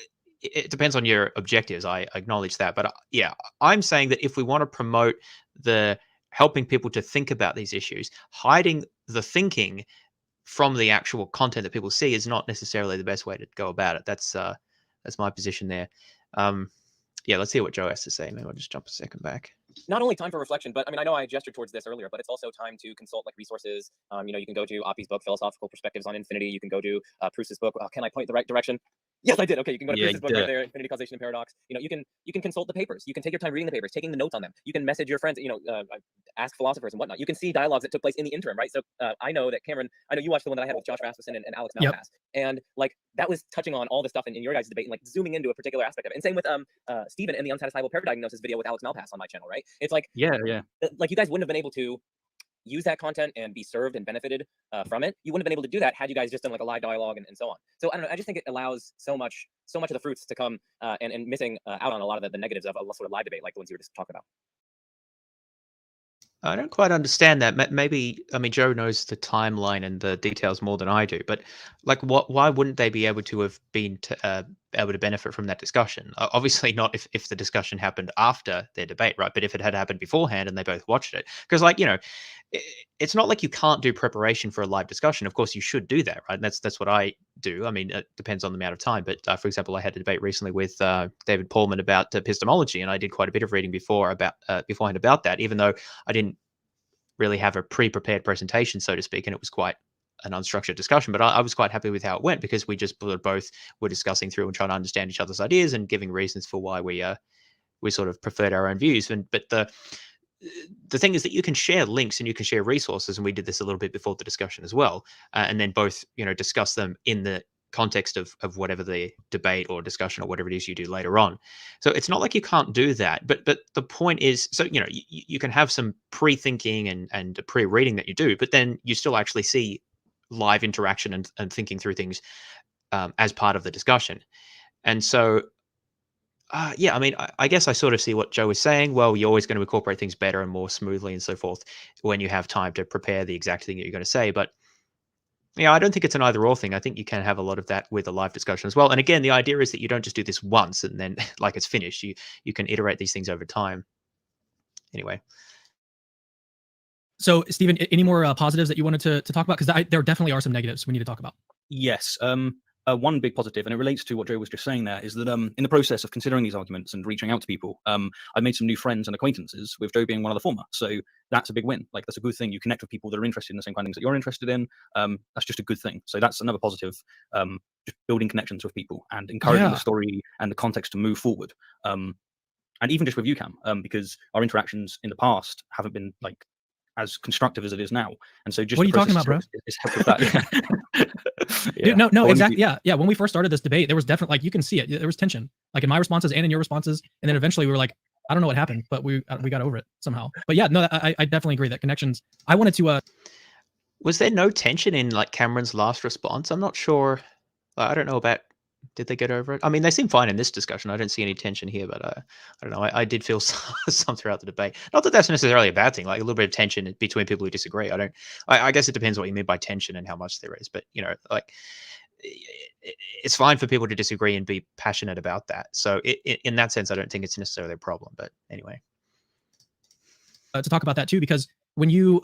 it depends on your objectives. I acknowledge that. But yeah, I'm saying that if we want to promote the helping people to think about these issues, hiding the thinking from the actual content that people see is not necessarily the best way to go about it. That's my position there. Yeah, let's see what Joe has to say. Maybe I'll just jump a second back. Not only time for reflection, but I mean, I know I gestured towards this earlier, but it's also time to consult like resources. You can go to Oppie's book, Philosophical Perspectives on Infinity. You can go to Proust's book. Can I point the right direction? Yes, I did. Okay, you can go to Proust's book right there, Infinity, Causation, and Paradox. You can consult the papers. You can take your time reading the papers, taking the notes on them. You can message your friends. Ask philosophers and whatnot. You can see dialogues that took place in the interim, right? So I know that Cameron. I know you watched the one that I had with Josh Rasmussen and Alex Malpass, and like that was touching on all the stuff in your guys' debate and like zooming into a particular aspect of it. And same with Stephen and the unsatisfiable paradiagnosis video with Alex Malpass on my channel, right? It's like like you guys wouldn't have been able to use that content and be served and benefited from it. You wouldn't have been able to do that had you guys just done like a live dialogue and so on. So I don't know. I just think it allows so much of the fruits to come and missing out on a lot of the negatives of a sort of live debate, like the ones you were just talking about. I don't quite understand that. Maybe, I mean, Joe knows the timeline and the details more than I do, but like, why wouldn't they be able to have been able to benefit from that discussion? Obviously not if the discussion happened after their debate, right? But if it had happened beforehand and they both watched it, because like, it's not like you can't do preparation for a live discussion. Of course, you should do that, right? And that's what I do. I mean, it depends on the amount of time. But for example, I had a debate recently with David Paulman about epistemology, and I did quite a bit of reading beforehand about that, even though I didn't really have a pre-prepared presentation, so to speak, and it was quite an unstructured discussion. But I was quite happy with how it went because we just both were discussing through and trying to understand each other's ideas and giving reasons for why we sort of preferred our own views. But the thing is that you can share links and you can share resources, and we did this a little bit before the discussion as well, and then both discuss them in the context of whatever the debate or discussion or whatever it is you do later on. So it's not like you can't do that, but the point is, so you can have some pre-thinking and pre-reading that you do, but then you still actually see live interaction and thinking through things as part of the discussion. And so yeah, I mean, I guess I sort of see what Joe is saying. Well, you're always going to incorporate things better and more smoothly and so forth when you have time to prepare the exact thing that you're going to say. But yeah, I don't think it's an either or thing. I think you can have a lot of that with a live discussion as well. And again, the idea is that you don't just do this once and then like it's finished. You can iterate these things over time. Anyway. So, Stephen, any more positives that you wanted to talk about? Because there definitely are some negatives we need to talk about. Yes. One big positive, and it relates to what Joe was just saying there, is that in the process of considering these arguments and reaching out to people, I made some new friends and acquaintances, with Joe being one of the former. So that's a big win. Like, that's a good thing. You connect with people that are interested in the same kind of things that you're interested in. That's just a good thing. So that's another positive. Just building connections with people and encouraging the story and the context to move forward. And even just with you, Cam, because our interactions in the past haven't been like as constructive as it is now. And so just what are you talking about, bro? Is help with that. Dude, no, exactly. Yeah. When we first started this debate, there was definitely, like, you can see it. There was tension, like in my responses and in your responses. And then eventually we were like, I don't know what happened, but we got over it somehow. But yeah, no, I definitely agree that connections. I wanted to. Was there no tension in like Cameron's last response? I'm not sure. I don't know about. Did they get over it? I mean, they seem fine in this discussion. I don't see any tension here, but I don't know. I did feel some throughout the debate. Not that that's necessarily a bad thing. Like a little bit of tension between people who disagree. I guess it depends what you mean by tension and how much there is. But you know, like it's fine for people to disagree and be passionate about that. So in that sense, I don't think it's necessarily a problem. But anyway, to talk about that too, because when you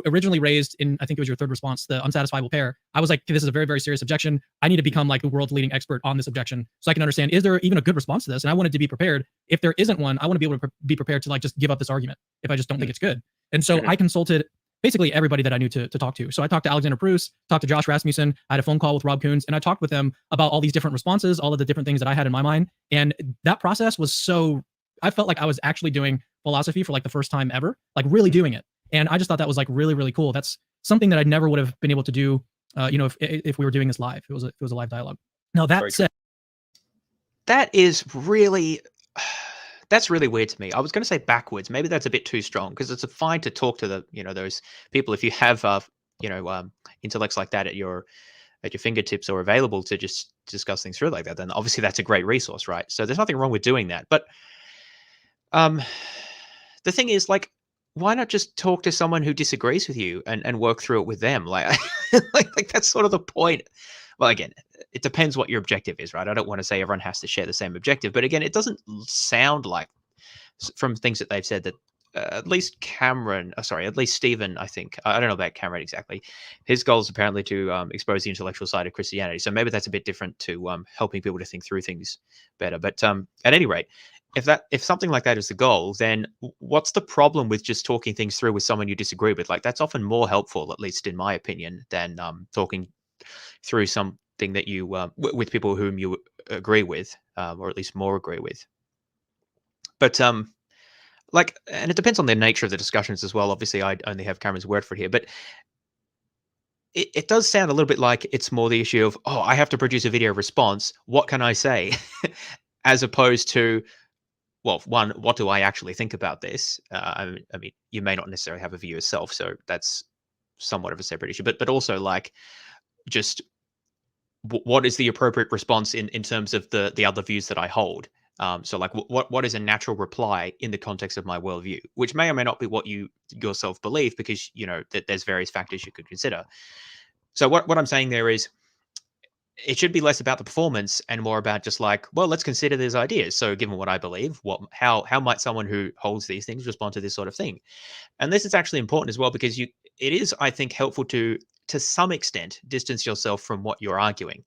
originally raised, in I think it was your third response, the unsatisfiable pair, I was like, this is a very, very serious objection. I need to become like the world leading expert on this objection so I can understand, is there even a good response to this? And I wanted to be prepared. If there isn't one, I want to be able to be prepared to like just give up this argument if I just don't think it's good. And so I consulted basically everybody that I knew to talk to. So I talked to Alexander Bruce, talked to Josh Rasmussen, I had a phone call with Rob Coons, and I talked with them about all these different responses, all of the different things that I had in my mind. And that process was so, I felt like I was actually doing philosophy for like the first time ever, like really doing it. And I just thought that was like really, really cool. That's something that I never would have been able to do, if we were doing this live. It was a live dialogue. Now that said, that is really, that's really weird to me. I was going to say backwards. Maybe that's a bit too strong because it's fine to talk to the, those people if you have, intellects like that at your fingertips or available to just discuss things through like that. Then obviously that's a great resource, right? So there's nothing wrong with doing that. But the thing is, like, why not just talk to someone who disagrees with you and work through it with them? Like, like that's sort of the point. Well, again, it depends what your objective is, right? I don't want to say everyone has to share the same objective, but again, it doesn't sound like from things that they've said that at least Stephen, I think, I don't know about Cameron exactly. His goal is apparently to expose the intellectual side of Christianity. So maybe that's a bit different to helping people to think through things better. But at any rate, if something like that is the goal, then what's the problem with just talking things through with someone you disagree with? Like that's often more helpful, at least in my opinion, than talking through something that you with people whom you agree with, or at least more agree with. But and it depends on the nature of the discussions as well. Obviously, I only have Cameron's word for it here, but it does sound a little bit like it's more the issue of, oh, I have to produce a video response. What can I say? As opposed to, well, one, what do I actually think about this? I mean, you may not necessarily have a view yourself, so that's somewhat of a separate issue. But also, like, just what is the appropriate response in terms of the other views that I hold? So, like, what is a natural reply in the context of my worldview, which may or may not be what you yourself believe, because that there's various factors you could consider. So, what I'm saying there is, it should be less about the performance and more about just like, well, let's consider these ideas. So given what I believe, how might someone who holds these things respond to this sort of thing? And this is actually important as well, because it is, I think, helpful to some extent distance yourself from what you're arguing.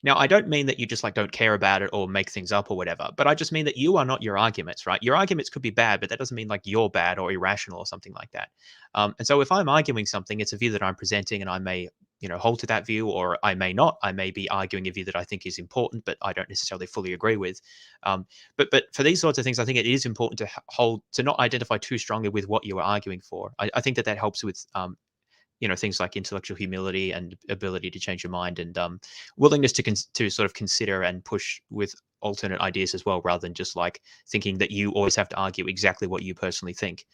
Now, I don't mean that you just like don't care about it or make things up or whatever, but I just mean that you are not your arguments, right? Your arguments could be bad, but that doesn't mean like you're bad or irrational or something like that. And so if I'm arguing something, it's a view that I'm presenting, and I may, hold to that view, or I may not. I may be arguing a view that I think is important, but I don't necessarily fully agree with. But for these sorts of things, I think it is important to not identify too strongly with what you are arguing for. I think that helps with things like intellectual humility and ability to change your mind, and willingness to sort of consider and push with alternate ideas as well, rather than just like thinking that you always have to argue exactly what you personally think.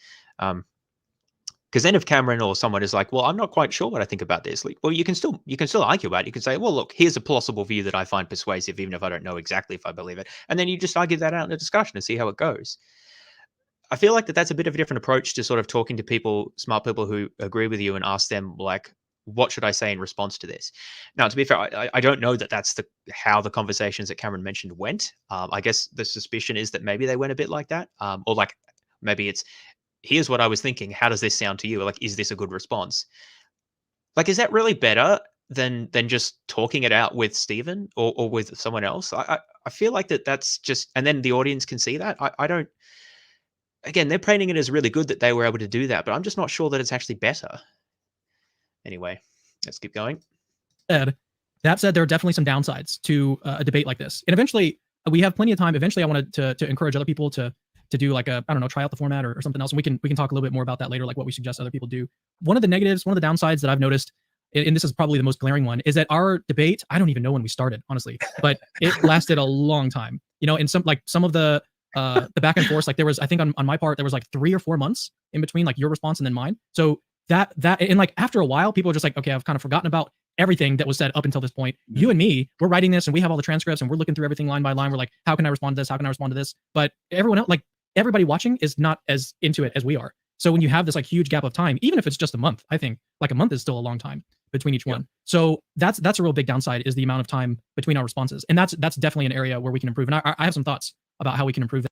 Because then if Cameron or someone is like, well, I'm not quite sure what I think about this, like, well, you can still argue about it. You can say, well, look, here's a plausible view that I find persuasive, even if I don't know exactly if I believe it. And then you just argue that out in a discussion and see how it goes. I feel like that's a bit of a different approach to sort of talking to people, smart people who agree with you, and ask them like, what should I say in response to this? Now, to be fair, I don't know that that's how the conversations that Cameron mentioned went. I guess the suspicion is that maybe they went a bit like that, or like maybe here's what I was thinking. How does this sound to you? Like, is this a good response? Like, is that really better than just talking it out with Stephen or with someone else? I feel like that's just, and then the audience can see that. I don't. Again, they're painting it as really good that they were able to do that, but I'm just not sure that it's actually better. Anyway, let's keep going. That said, there are definitely some downsides to a debate like this, and eventually we have plenty of time. Eventually, I wanted to encourage other people to do like a, I don't know, try out the format or something else, and we can talk a little bit more about that later, like what we suggest other people do. One of the negatives, one of the downsides that I've noticed, and this is probably the most glaring one, is that our debate, I don't even know when we started, honestly, but it lasted a long time. You know, in some of the back and forth, like there was, I think on my part, there was like 3 or 4 months in between like your response and then mine. So that and like after a while, people are just like, okay, I've kind of forgotten about everything that was said up until this point. You and me, we're writing this and we have all the transcripts and we're looking through everything line by line. We're like, how can I respond to this? How can I respond to this? But everyone else, like everybody watching is not as into it as we are. So when you have this like huge gap of time, even if it's just a month, I think like a month is still a long time between each one. So that's a real big downside, is the amount of time between our responses. And that's definitely an area where we can improve. And I have some thoughts about how we can improve that.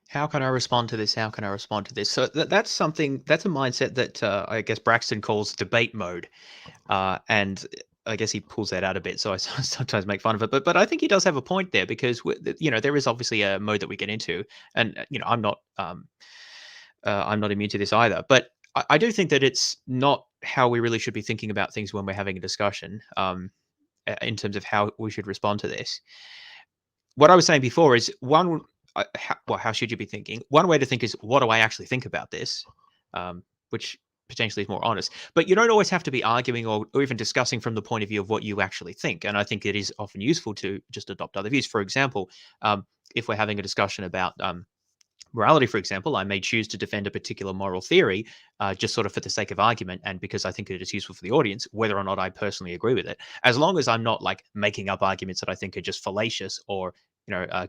How can I respond to this? How can I respond to this? So that's something, that's a mindset that I guess Braxton calls debate mode. And I guess he pulls that out a bit, so I sometimes make fun of it. But I think he does have a point there, because you know, there is obviously a mode that we get into, and you know, I'm not immune to this either. But I do think that it's not how we really should be thinking about things when we're having a discussion, in terms of how we should respond to this. What I was saying before is one. How should you be thinking? One way to think is, what do I actually think about this? Which potentially is more honest. But you don't always have to be arguing or even discussing from the point of view of what you actually think. And I think it is often useful to just adopt other views. For example, if we're having a discussion about morality, for example, I may choose to defend a particular moral theory just sort of for the sake of argument, and because I think it is useful for the audience, whether or not I personally agree with it, as long as I'm not like making up arguments that I think are just fallacious or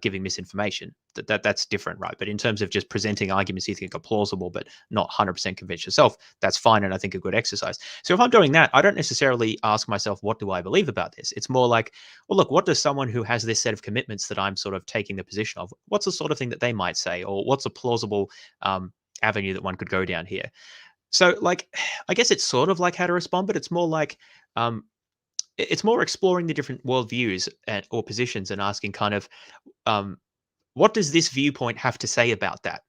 giving misinformation. That's different, right? But in terms of just presenting arguments you think are plausible but not 100% convince yourself, that's fine, and I think a good exercise. So if I'm doing that, I don't necessarily ask myself, what do I believe about this? It's more like, well, look, what does someone who has this set of commitments that I'm sort of taking the position of, what's the sort of thing that they might say, or what's a plausible avenue that one could go down here? So, like, I guess it's sort of like how to respond, but it's more like it's more exploring the different worldviews or positions and asking kind of, what does this viewpoint have to say about that?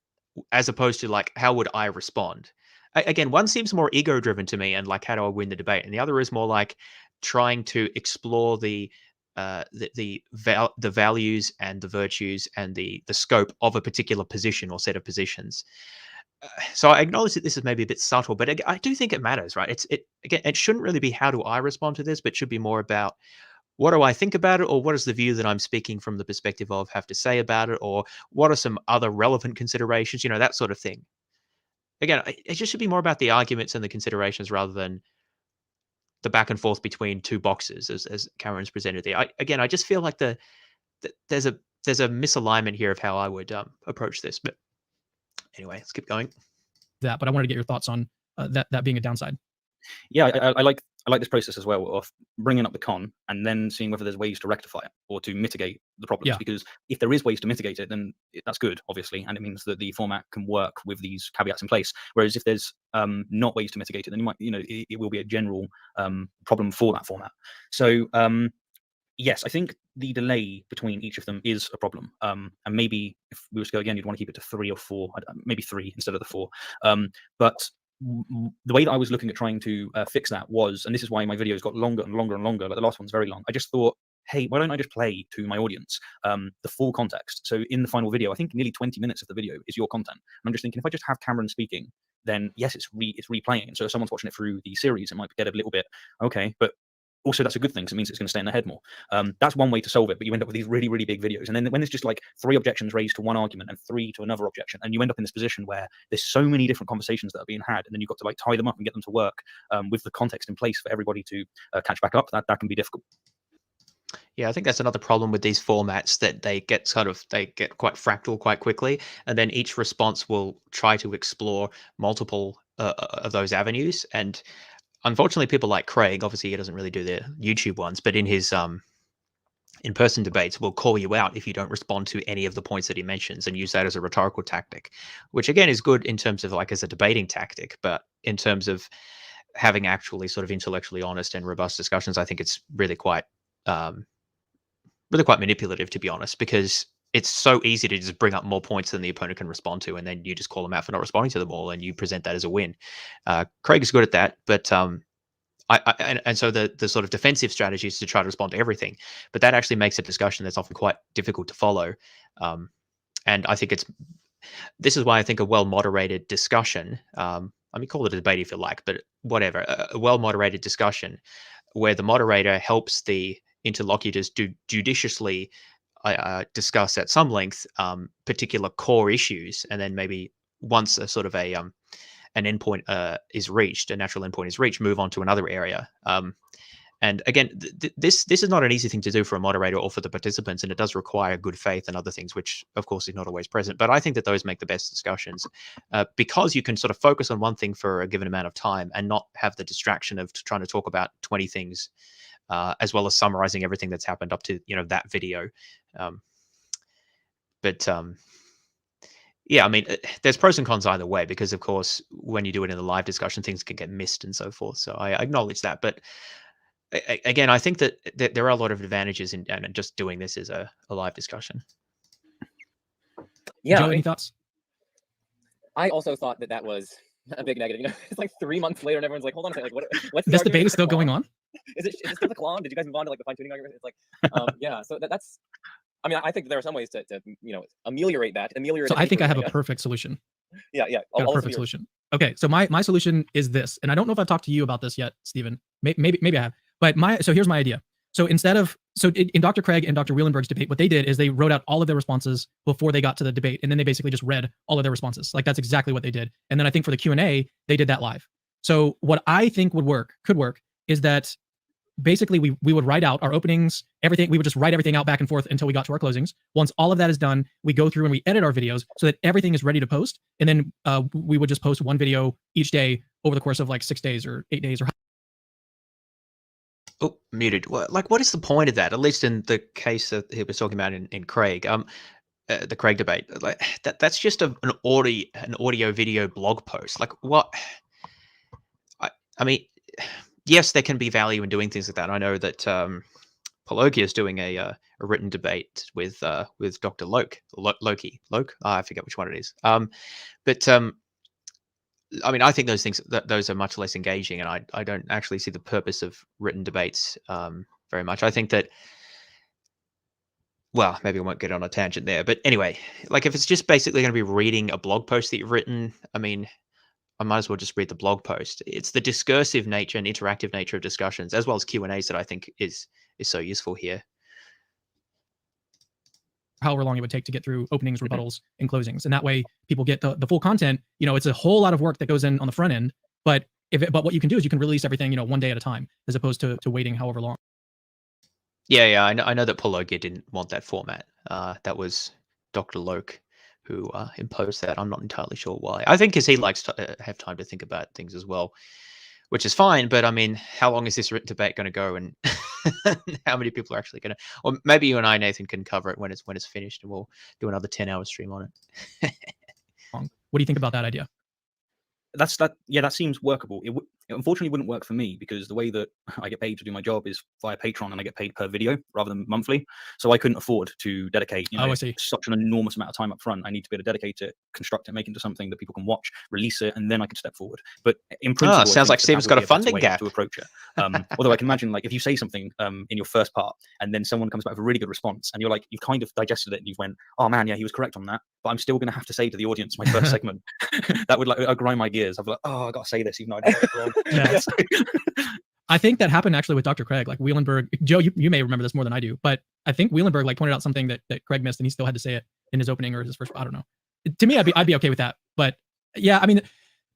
As opposed to like, how would I respond? Again, one seems more ego driven to me and like, how do I win the debate? And the other is more like trying to explore the values and the virtues and the scope of a particular position or set of positions. So I acknowledge that this is maybe a bit subtle, but I do think it matters, right? Again, it shouldn't really be how do I respond to this, but should be more about what do I think about it, or what does the view that I'm speaking from the perspective of have to say about it, or what are some other relevant considerations, that sort of thing. Again, it just should be more about the arguments and the considerations rather than the back and forth between two boxes, as Cameron's presented there. I just feel like there's a misalignment here of how I would approach this, but. Anyway, let's keep going. But I wanted to get your thoughts on that being a downside. Yeah, I like this process as well of bringing up the con and then seeing whether there's ways to rectify it or to mitigate the problems. Yeah. Because if there is ways to mitigate it, then that's good, obviously, and it means that the format can work with these caveats in place. Whereas if there's not ways to mitigate it, then it will be a general problem for that format. So yes, I think the delay between each of them is a problem. And maybe if we were to go again, you'd want to keep it to 3 or 4, maybe 3 instead of the 4. But the way that I was looking at trying to fix that was, and this is why my videos got longer and longer and longer, like the last one's very long. I just thought, hey, why don't I just play to my audience the full context? So in the final video, I think nearly 20 minutes of the video is your content. And I'm just thinking, if I just have Cameron speaking, then yes, it's replaying. And so if someone's watching it through the series, it might get a little bit, okay, but also that's a good thing, because it means it's going to stay in their head more. That's one way to solve it, but you end up with these really, really big videos. And then when there's just like 3 objections raised to one argument and 3 to another objection, and you end up in this position where there's so many different conversations that are being had, and then you've got to like tie them up and get them to work with the context in place for everybody to catch back up. That can be difficult. Yeah, I think that's another problem with these formats, that they get quite fractal quite quickly, and then each response will try to explore multiple of those avenues. And unfortunately, people like Craig, obviously he doesn't really do the YouTube ones, but in his in-person debates will call you out if you don't respond to any of the points that he mentions and use that as a rhetorical tactic, which again is good in terms of like as a debating tactic, but in terms of having actually sort of intellectually honest and robust discussions, I think it's really quite manipulative, to be honest, because it's so easy to just bring up more points than the opponent can respond to, and then you just call them out for not responding to them all, and you present that as a win. Craig is good at that, but and so the sort of defensive strategy is to try to respond to everything, but that actually makes a discussion that's often quite difficult to follow. And I think this is why I think a well-moderated discussion, I mean, call it a debate if you like, but whatever, a well-moderated discussion where the moderator helps the interlocutors judiciously discuss at some length particular core issues, and then maybe once a sort of an endpoint is reached, a natural endpoint is reached, move on to another area. And again, this is not an easy thing to do for a moderator or for the participants, and it does require good faith and other things, which of course is not always present. But I think that those make the best discussions because you can sort of focus on one thing for a given amount of time and not have the distraction of trying to talk about 20 things, as well as summarizing everything that's happened up to that video. Yeah, I mean, there's pros and cons either way, because of course, when you do it in a live discussion, things can get missed and so forth. So I acknowledge that. But again, I think that there are a lot of advantages in just doing this as a live discussion. Yeah. Joe, any thoughts? I also thought that was a big negative. It's like 3 months later, and everyone's like, "Hold on a second, like, what's this debate is still going on? Is it still the Kalam? Did you guys move on to like the fine-tuning argument?" It's like, yeah. So that's. I mean, I think there are some ways to ameliorate that. So I think I have a perfect solution. Yeah. Got a perfect solution. Okay, so my solution is this, and I don't know if I've talked to you about this yet, Stephen. Maybe I have. But here's my idea. So in Dr. Craig and Dr. Wielenberg's debate, what they did is they wrote out all of their responses before they got to the debate, and then they basically just read all of their responses. Like that's exactly what they did. And then I think for the Q&A, they did that live. So what I think could work, is that basically we would write out our openings, everything. We would just write everything out back and forth until we got to our closings. Once all of that is done, we go through and we edit our videos so that everything is ready to post. And then we would just post one video each day over the course of like 6 days or 8 days or. Oh, muted. What is the point of that? At least in the case that he was talking about in Craig, the Craig debate, like that's just an audio video blog post. Like what? I mean, yes, there can be value in doing things like that. I know that Polokia is doing a written debate with Dr. Loki. I forget which one it is. But I mean, I think those are much less engaging, and I don't actually see the purpose of written debates very much. I think that, well, maybe I won't get on a tangent there, but anyway, like if it's just basically going to be reading a blog post that you've written, I mean, I might as well just read the blog post. It's the discursive nature and interactive nature of discussions, as well as Q&As, that I think is so useful here. However long it would take to get through openings, rebuttals, and closings, and that way people get the full content. It's a whole lot of work that goes in on the front end, but what you can do is you can release everything one day at a time, as opposed to waiting however long. Yeah, I know that Pologia didn't want that format. That was Dr. Loke who imposed that. I'm not entirely sure why. I think because he likes to have time to think about things as well, which is fine. But I mean, how long is this written debate going to go, and how many people are actually going to? Or maybe you and I, Nathan, can cover it when it's finished, and we'll do another 10-hour stream on it. What do you think about that idea? That seems workable. It unfortunately wouldn't work for me, because the way that I get paid to do my job is via Patreon, and I get paid per video rather than monthly. So I couldn't afford to dedicate such an enormous amount of time up front. I need to be able to dedicate it, construct it, make it into something that people can watch, release it, and then I can step forward. But in principle, sounds like Steven's got a funding gap to approach it. Although I can imagine, like, if you say something in your first part and then someone comes back with a really good response, and you're like, you've kind of digested it and you've went, oh man, yeah, he was correct on that, but I'm still going to have to say to the audience my first segment. That would grind my gears. I'd be like, oh, I got to say this even though I did it wrong. Yeah. I think that happened actually with Dr. Craig. Like Wielenberg, Joe, you may remember this more than I do, but I think Wielenberg pointed out something that Craig missed, and he still had to say it in his opening or his first. I don't know. To me, I'd be okay with that. But yeah, I mean,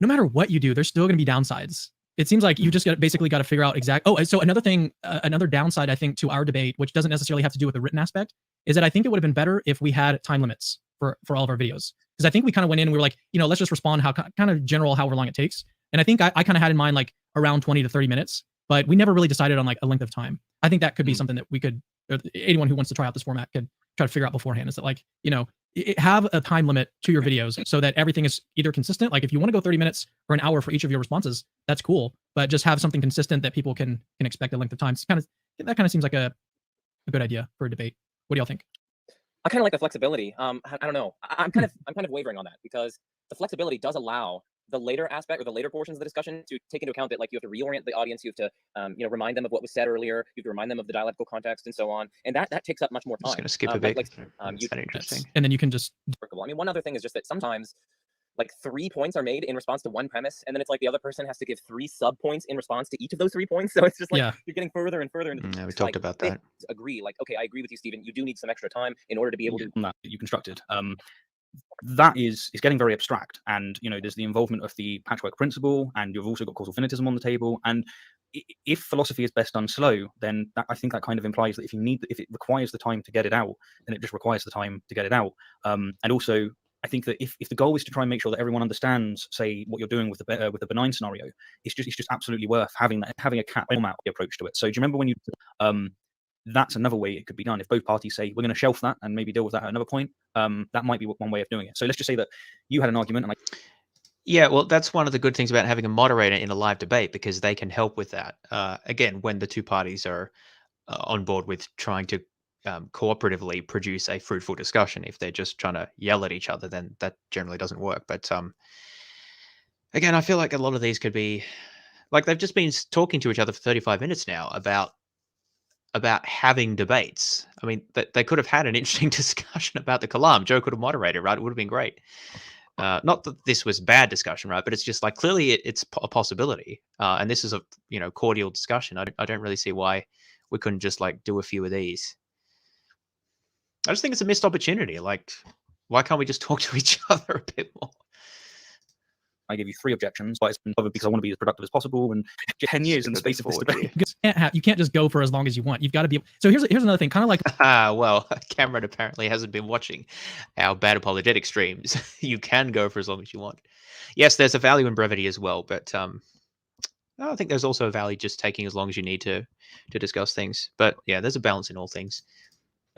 no matter what you do, there's still going to be downsides. It seems like you just basically got to figure out so another thing, another downside I think to our debate, which doesn't necessarily have to do with the written aspect, is that I think it would have been better if we had time limits for all of our videos. Because I think we kind of went in and we were like, let's just respond kind of general, however long it takes. And I think I kind of had in mind like around 20 to 30 minutes, but we never really decided on like a length of time. I think that could be something that we could anyone who wants to try out this format could try to figure out beforehand is that, like, have a time limit to your videos so that everything is either consistent. Like if you want to go 30 minutes or an hour for each of your responses, that's cool. But just have something consistent that people can expect a length of time. It's that kind of seems like a good idea for a debate. What do y'all think? I kind of like the flexibility. I don't know. I'm kind of wavering on that, because the flexibility does allow the later aspect or the later portions of the discussion to take into account that, like, you have to reorient the audience, you have to remind them of what was said earlier, you have to remind them of the dialectical context and so on, and that takes up much more time. I'm just going to skip a bit. That's interesting. And then you can just. I mean, one other thing is just that sometimes, like, 3 points are made in response to one premise, and then it's like the other person has to give 3 sub points in response to each of those 3 points. So it's just like you're getting further and further into we talked about that. Agree, like, okay, I agree with you, Stephen. You do need some extra time in order to be able to that you constructed. That is getting very abstract, and there's the involvement of the patchwork principle, and you've also got causal finitism on the table. And if philosophy is best done slow, then I think that kind of implies that if it requires the time to get it out, then it just requires the time to get it out. And also, I think that if the goal is to try and make sure that everyone understands, say, what you're doing with the benign scenario, it's just absolutely worth having a cat format approach to it. So do you remember when you that's another way it could be done. If both parties say we're going to shelf that and maybe deal with that at another point, that might be one way of doing it. So let's just say that you had an argument, and yeah, well, that's one of the good things about having a moderator in a live debate, because they can help with that. Again, when the two parties are on board with trying to cooperatively produce a fruitful discussion. If they're just trying to yell at each other, then that generally doesn't work. But again, I feel like a lot of these could be like they've just been talking to each other for 35 minutes now about having debates. I mean, they could have had an interesting discussion about the Kalam. Joe could have moderated, right? It would have been great. Not that this was bad discussion, right? But it's just like clearly it's a possibility, and this is a cordial discussion. I don't really see why we couldn't just like do a few of these. I just think it's a missed opportunity. Like, why can't we just talk to each other a bit more? I gave you 3 objections, but it's been covered because I want to be as productive as possible. And 10 years in the space of this debate. You can't just go for as long as you want. You've got to be. So here's another thing, kind of like. Well, Cameron apparently hasn't been watching our bad apologetic streams. You can go for as long as you want. Yes, there's a value in brevity as well, but I think there's also a value just taking as long as you need to discuss things. But yeah, there's a balance in all things.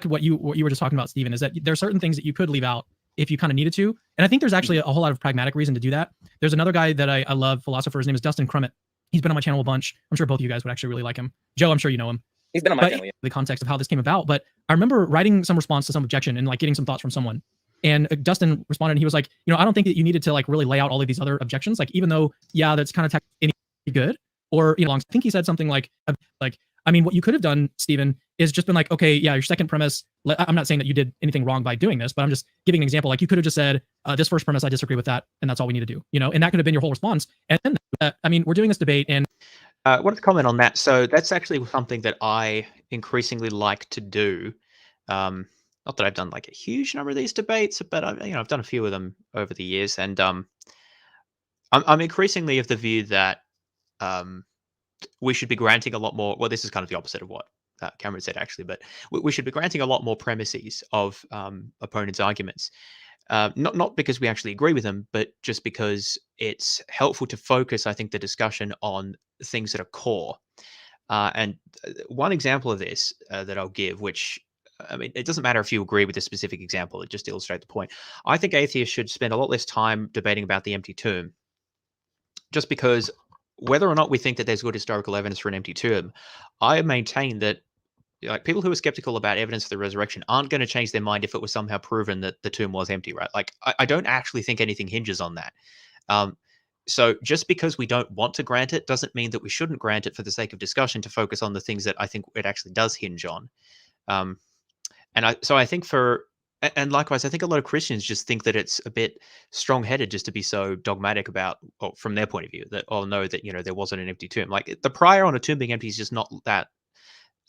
What you were just talking about, Stephen, is that there are certain things that you could leave out if you kind of needed to. And I think there's actually a whole lot of pragmatic reason to do that. There's another guy that I love, philosopher. His name is Dustin Crummett. He's been on my channel a bunch. I'm sure both of you guys would actually really like him. Joe, I'm sure you know him. He's been on my channel, yeah. The context of how this came about. But I remember writing some response to some objection and like getting some thoughts from someone. And Dustin responded, and he was like, I don't think that you needed to like really lay out all of these other objections. Like, even though, yeah, that's kind of technically good. Or, I think he said something like, I mean, what you could have done, Stephen, is just been like, okay, yeah, your second premise, I'm not saying that you did anything wrong by doing this, but I'm just giving an example. Like, you could have just said, this first premise, I disagree with that, and that's all we need to do, and that could have been your whole response. And then, I mean, we're doing this debate, and I wanted to comment on that. So that's actually something that I increasingly like to do. Not that I've done like a huge number of these debates, but I've done a few of them over the years, and I'm increasingly of the view that we should be granting a lot more. Well, this is kind of the opposite of what Cameron said, actually, but we should be granting a lot more premises of opponents' arguments. Not because we actually agree with them, but just because it's helpful to focus, I think, the discussion on things that are core. And one example of this that I'll give, which, I mean, it doesn't matter if you agree with the specific example, it just illustrates the point. I think atheists should spend a lot less time debating about the empty tomb, just because whether or not we think that there's good historical evidence for an empty tomb, I maintain that like people who are skeptical about evidence for the resurrection aren't going to change their mind if it was somehow proven that the tomb was empty, right? Like I don't actually think anything hinges on that. So just because we don't want to grant it doesn't mean that we shouldn't grant it for the sake of discussion to focus on the things that I think it actually does hinge on. So I think and likewise, I think a lot of Christians just think that it's a bit strong-headed just to be so dogmatic about, from their point of view, that, no, that, there wasn't an empty tomb. Like the prior on a tomb being empty is just not that,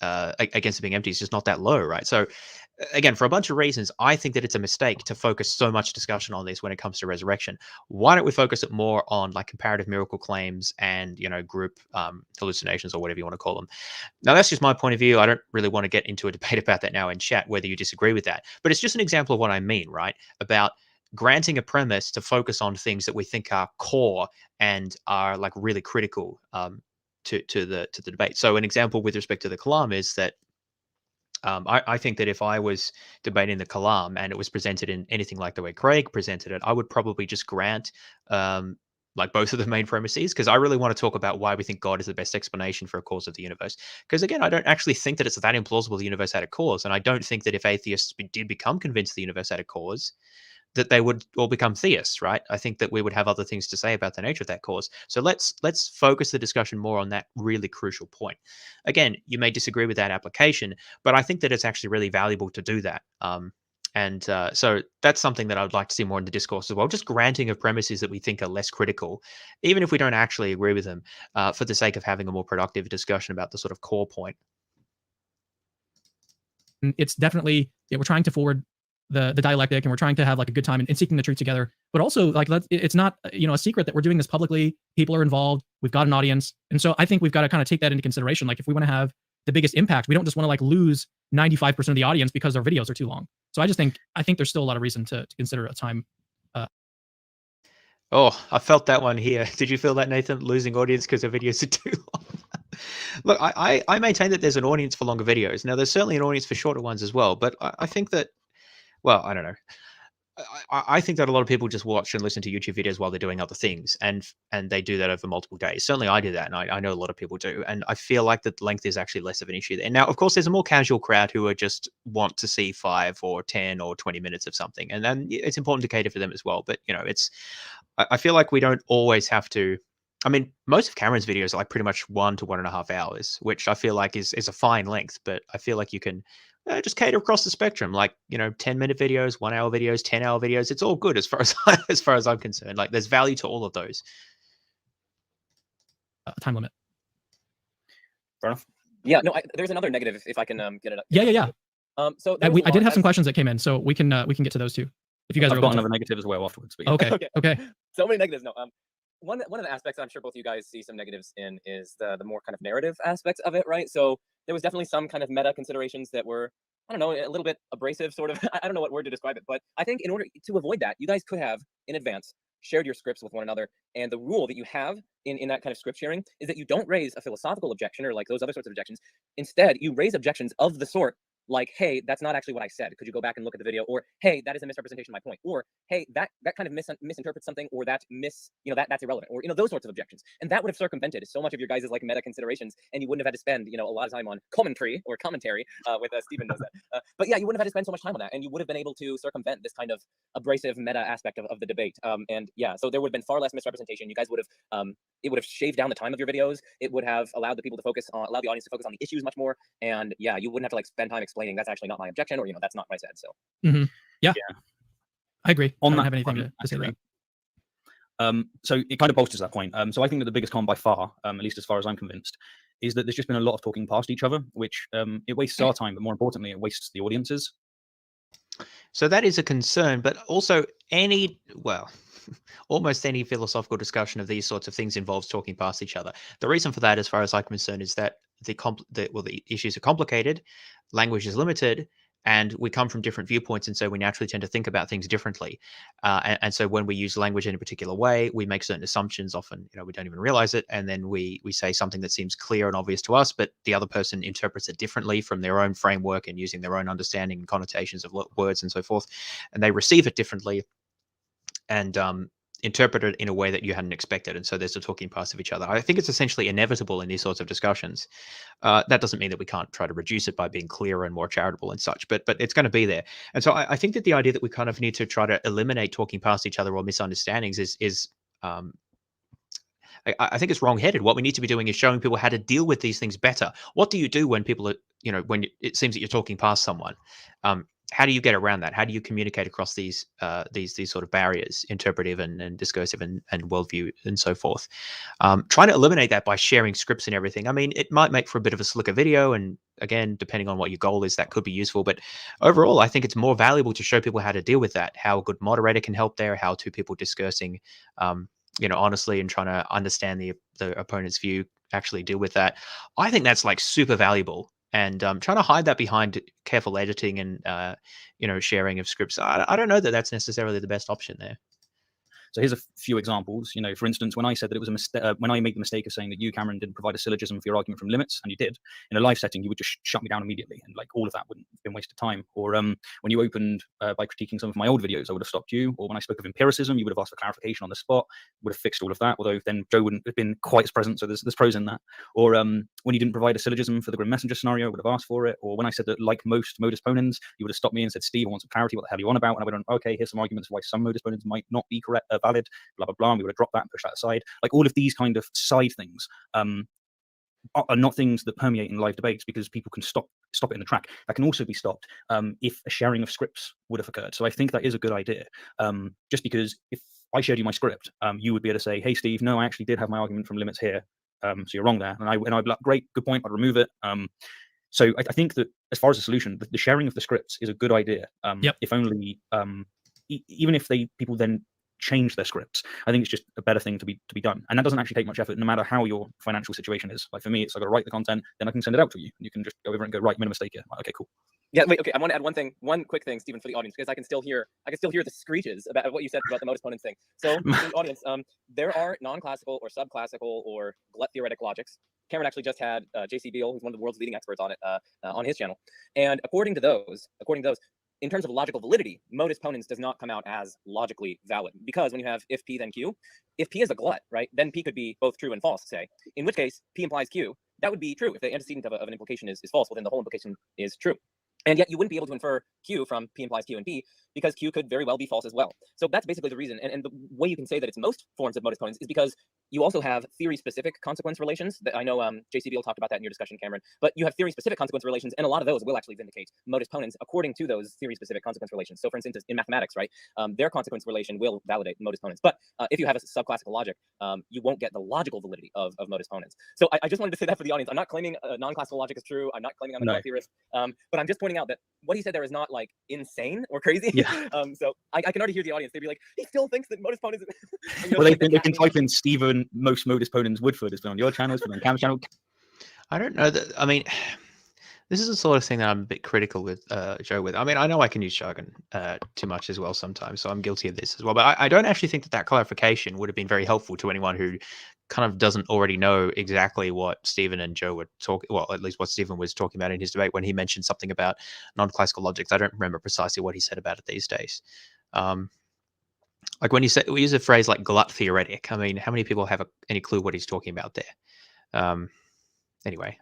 against it being empty is just not that low, right? So again, for a bunch of reasons, I think that it's a mistake to focus so much discussion on this when it comes to resurrection. Why don't we focus it more on like comparative miracle claims and, group hallucinations or whatever you want to call them? Now, that's just my point of view. I don't really want to get into a debate about that now in chat, whether you disagree with that. But it's just an example of what I mean, right? About granting a premise to focus on things that we think are core and are like really critical to the debate. So an example with respect to the Kalam is that I think that if I was debating the Kalam and it was presented in anything like the way Craig presented it, I would probably just grant like both of the main premises, because I really want to talk about why we think God is the best explanation for a cause of the universe. Because again, I don't actually think that it's that implausible the universe had a cause, and I don't think that if atheists did become convinced the universe had a cause, that they would all become theists, right? I think that we would have other things to say about the nature of that cause. So let's focus the discussion more on that really crucial point. Again, you may disagree with that application, but I think that it's actually really valuable to do that. So that's something that I would like to see more in the discourse as well. Just granting of premises that we think are less critical, even if we don't actually agree with them, for the sake of having a more productive discussion about the sort of core point. It's definitely, we're trying to forward the dialectic, and we're trying to have like a good time in seeking the truth together. But also, like, it's not a secret that we're doing this publicly. People are involved. We've got an audience, and so I think we've got to kind of take that into consideration. Like, if we want to have the biggest impact, we don't just want to like lose 95% of the audience because our videos are too long. So I think there's still a lot of reason to consider a time. Oh, I felt that one here. Did you feel that, Nathan? Losing audience because the videos are too long. Look, I maintain that there's an audience for longer videos. Now, there's certainly an audience for shorter ones as well. But I think that, well, I don't know. I think that a lot of people just watch and listen to YouTube videos while they're doing other things, and they do that over multiple days. Certainly, I do that, and I know a lot of people do. And I feel like the length is actually less of an issue there. Now, of course, there's a more casual crowd who are just want to see 5 or 10 or 20 minutes of something, and then it's important to cater for them as well. But I feel like we don't always have to. I mean, most of Cameron's videos are like pretty much 1 to 1.5 hours, which I feel like is a fine length. But I feel like you can just cater across the spectrum, like 10-minute videos, 1-hour videos, 10-hour videos. It's all good as far as I'm concerned. Like, there's value to all of those. Time limit. Fair enough. Yeah, no, there's another negative if I can get it up. Yeah. So I did have some questions that came in, so we can get to those too. If you guys I've are got open to another negative as well afterwards. But it. Okay. So many negatives. No, one of the aspects I'm sure both of you guys see some negatives in is the more kind of narrative aspects of it, right? So there was definitely some kind of meta considerations that were, I don't know, a little bit abrasive, sort of. I don't know what word to describe it, but I think in order to avoid that, you guys could have in advance shared your scripts with one another. And the rule that you have in that kind of script sharing is that you don't raise a philosophical objection or like those other sorts of objections. Instead, you raise objections of the sort like, hey, that's not actually what I said. Could you go back and look at the video? Or, hey, that is a misrepresentation of my point. Or, hey, that kind of misinterprets something, or that's irrelevant, or those sorts of objections. And that would have circumvented so much of your guys' like meta considerations, and you wouldn't have had to spend a lot of time on commentary. With Stephen knows that. But yeah, you wouldn't have had to spend so much time on that, and you would have been able to circumvent this kind of abrasive meta aspect of the debate. And yeah, so there would have been far less misrepresentation. You guys would have it would have shaved down the time of your videos. It would have allowed the audience to focus on the issues much more. And yeah, you wouldn't have to like spend time explaining that's actually not my objection, or that's not what I said. So yeah, I agree. I don't have anything to say there. So it kind of bolsters that point. So I think that the biggest con by far, at least as far as I'm convinced, is that there's just been a lot of talking past each other, which it wastes our time, but more importantly, it wastes the audience's. So that is a concern, but also almost any philosophical discussion of these sorts of things involves talking past each other. The reason for that, as far as I'm concerned, is that the issues are complicated, language is limited, and we come from different viewpoints, and so we naturally tend to think about things differently. And so when we use language in a particular way, we make certain assumptions. Often, we don't even realize it, and then we say something that seems clear and obvious to us, but the other person interprets it differently from their own framework and using their own understanding and connotations of words and so forth, and they receive it differently and interpret it in a way that you hadn't expected. And so there's a talking past of each other. I think it's essentially inevitable in these sorts of discussions. That doesn't mean that we can't try to reduce it by being clearer and more charitable and such, but it's going to be there. And so I think that the idea that we kind of need to try to eliminate talking past each other or misunderstandings is I think it's wrong-headed. What we need to be doing is showing people how to deal with these things better. What do you do when people are, when it seems that you're talking past someone? How do you get around that? How do you communicate across these sort of barriers, interpretive and discursive and worldview and so forth? Trying to eliminate that by sharing scripts and everything. I mean, it might make for a bit of a slicker video, and again, depending on what your goal is, that could be useful. But overall, I think it's more valuable to show people how to deal with that, how a good moderator can help there, how two people discursing, honestly and trying to understand the opponent's view actually deal with that. I think that's like super valuable. And trying to hide that behind careful editing and sharing of scripts, I don't know that that's necessarily the best option there. So here's a few examples. For instance, when I said that it was a mistake, when I made the mistake of saying that you, Cameron, didn't provide a syllogism for your argument from limits, and you did, in a live setting, you would just shut me down immediately, and like all of that wouldn't have been wasted time. Or when you opened by critiquing some of my old videos, I would have stopped you. Or when I spoke of empiricism, you would have asked for clarification on the spot, would have fixed all of that. Although then Joe wouldn't have been quite as present. So there's pros in that. Or when you didn't provide a syllogism for the grim messenger scenario, I would have asked for it. Or when I said that, like most modus ponens, you would have stopped me and said, Steve, I want some clarity. What the hell are you on about? And I would have gone, okay, here's some arguments why some modus ponens might not be correct, valid, blah, blah, blah. And we would have dropped that and pushed that aside. Like all of these kind of side things are not things that permeate in live debates, because people can stop it in the track. That can also be stopped if a sharing of scripts would have occurred. So I think that is a good idea. Just because if I showed you my script, you would be able to say, hey, Steve, no, I actually did have my argument from limits here. So you're wrong there. And I'd be like, great, good point. I'd remove it. So I think that as far as a solution, the sharing of the scripts is a good idea. If only, even if people then change their scripts, I think it's just a better thing to be done. And that doesn't actually take much effort, no matter how your financial situation is. Like for me, it's I got to write the content, then I can send it out to you. You can just go over and go, right, made a mistake here. Okay, cool. Yeah, wait, okay. I want to add one quick thing, Stephen, for the audience, because I can still hear the screeches about what you said about the modus ponens thing. So, for the audience, there are non-classical or subclassical or glut theoretic logics. Cameron actually just had J.C. Beale, who's one of the world's leading experts on it, on his channel. And according to those, in terms of logical validity, modus ponens does not come out as logically valid, because when you have if P then Q, if P is a glut, right, then P could be both true and false, say. In which case, P implies Q. That would be true. If the antecedent of an implication is false, well, then the whole implication is true. And yet you wouldn't be able to infer Q from P implies Q and P, because Q could very well be false as well. So that's basically the reason. And the way you can say that it's most forms of modus ponens is because you also have theory-specific consequence relations. That I know J.C. Beale talked about that in your discussion, Cameron. But you have theory-specific consequence relations, and a lot of those will actually vindicate modus ponens according to those theory-specific consequence relations. So for instance, in mathematics, right, their consequence relation will validate modus ponens. But if you have a subclassical logic, you won't get the logical validity of modus ponens. So I just wanted to say that for the audience. I'm not claiming non-classical logic is true. I'm not claiming I'm a theorist. But I'm just pointing out that what he said there is not like insane or crazy. Yeah. So I can already hear the audience. They'd be like, he still thinks that modus ponens. Well, they can type in Stephen, most modus ponens Woodford. It's been on your channel, it's been on Cam's channel. I don't know that. I mean, this is the sort of thing that I'm a bit critical with Joe with. I mean, I know I can use jargon too much as well sometimes, so I'm guilty of this as well. But I don't actually think that clarification would have been very helpful to anyone who kind of doesn't already know exactly what Stephen and Joe were talking. Well, at least what Stephen was talking about in his debate when he mentioned something about non-classical logics. I don't remember precisely what he said about it these days. Like when we use a phrase like glut theoretic. I mean, how many people have any clue what he's talking about there? Anyway.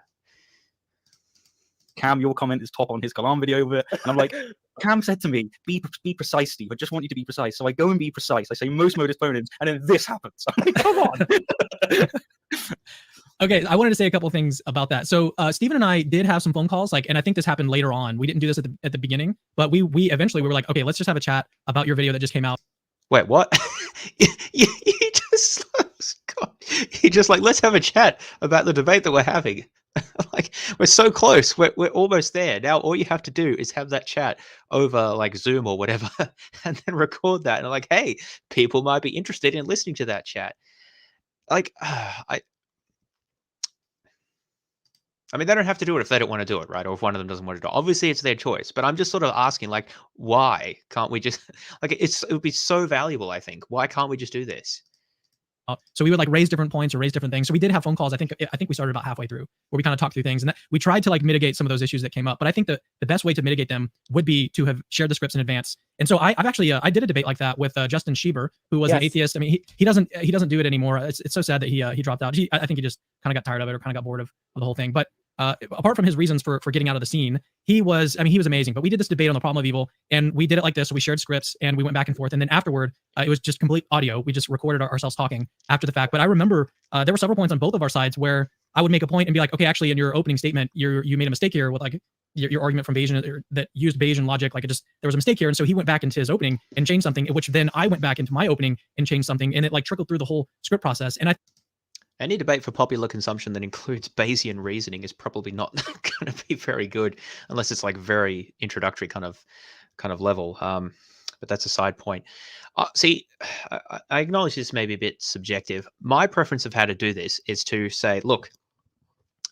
Cam, your comment is top on his Kalam video of it. And I'm like, Cam said to me, be precise, Steve. I just want you to be precise. So I go and be precise. I say most modus ponens, and then this happens. I'm like, come on. Okay, I wanted to say a couple of things about that. So Stephen and I did have some phone calls, and I think this happened later on. We didn't do this at the beginning, but we eventually were like, okay, let's just have a chat about your video that just came out. Wait, what? you just like, let's have a chat about the debate that we're having. Like, we're so close. We're almost there. Now all you have to do is have that chat over like Zoom or whatever, and then record that. And like, hey, people might be interested in listening to that chat. Like, I mean, they don't have to do it if they don't want to do it, right? Or if one of them doesn't want to do it. Obviously, it's their choice. But I'm just sort of asking, like, why can't we just like it would be so valuable, I think. Why can't we just do this? So we would like raise different points or raise different things. So we did have phone calls. I think we started about halfway through where we kind of talked through things, and we tried to like mitigate some of those issues that came up. But I think the best way to mitigate them would be to have shared the scripts in advance. And so I've actually I did a debate like that with Justin Schieber, who was an atheist. I mean, he doesn't do it anymore. It's so sad that he dropped out. I think he just kind of got tired of it or kind of got bored of the whole thing. But apart from his reasons for getting out of the scene, he was amazing. But we did this debate on the problem of evil, and we did it like this. So we shared scripts and we went back and forth. And then afterward, it was just complete audio. We just recorded ourselves talking after the fact. But I remember there were several points on both of our sides where I would make a point and be like, okay, actually, in your opening statement, you made a mistake here with like your argument from Bayesian that used Bayesian logic. Like there was a mistake here. And so he went back into his opening and changed something, which then I went back into my opening and changed something. And it like trickled through the whole script process. And any debate for popular consumption that includes Bayesian reasoning is probably not going to be very good unless it's like very introductory kind of level. But that's a side point. See, I acknowledge this may be a bit subjective. My preference of how to do this is to say, look,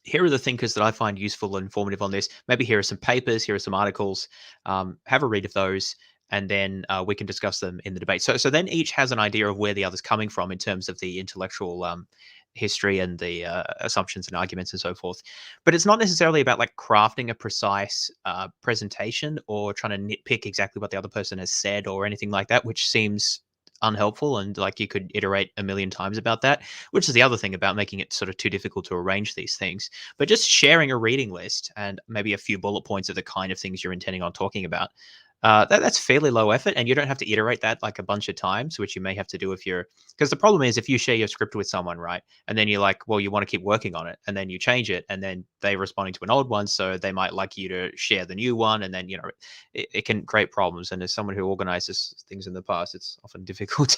here are the thinkers that I find useful and informative on this. Maybe here are some papers, here are some articles. Have a read of those. and then we can discuss them in the debate. So then each has an idea of where the other's coming from in terms of the intellectual history and the assumptions and arguments and so forth. But it's not necessarily about like crafting a precise presentation or trying to nitpick exactly what the other person has said or anything like that, which seems unhelpful, and like you could iterate a million times about that, which is the other thing about making it sort of too difficult to arrange these things. But just sharing a reading list and maybe a few bullet points of the kind of things you're intending on talking about, that's fairly low effort, and you don't have to iterate that like a bunch of times, which you may have to do if you're, because the problem is if you share your script with someone, right, and then you're like, well, you want to keep working on it, and then you change it, and then they're responding to an old one, so they might like you to share the new one, and then it can create problems. And as someone who organizes things in the past, it's often difficult.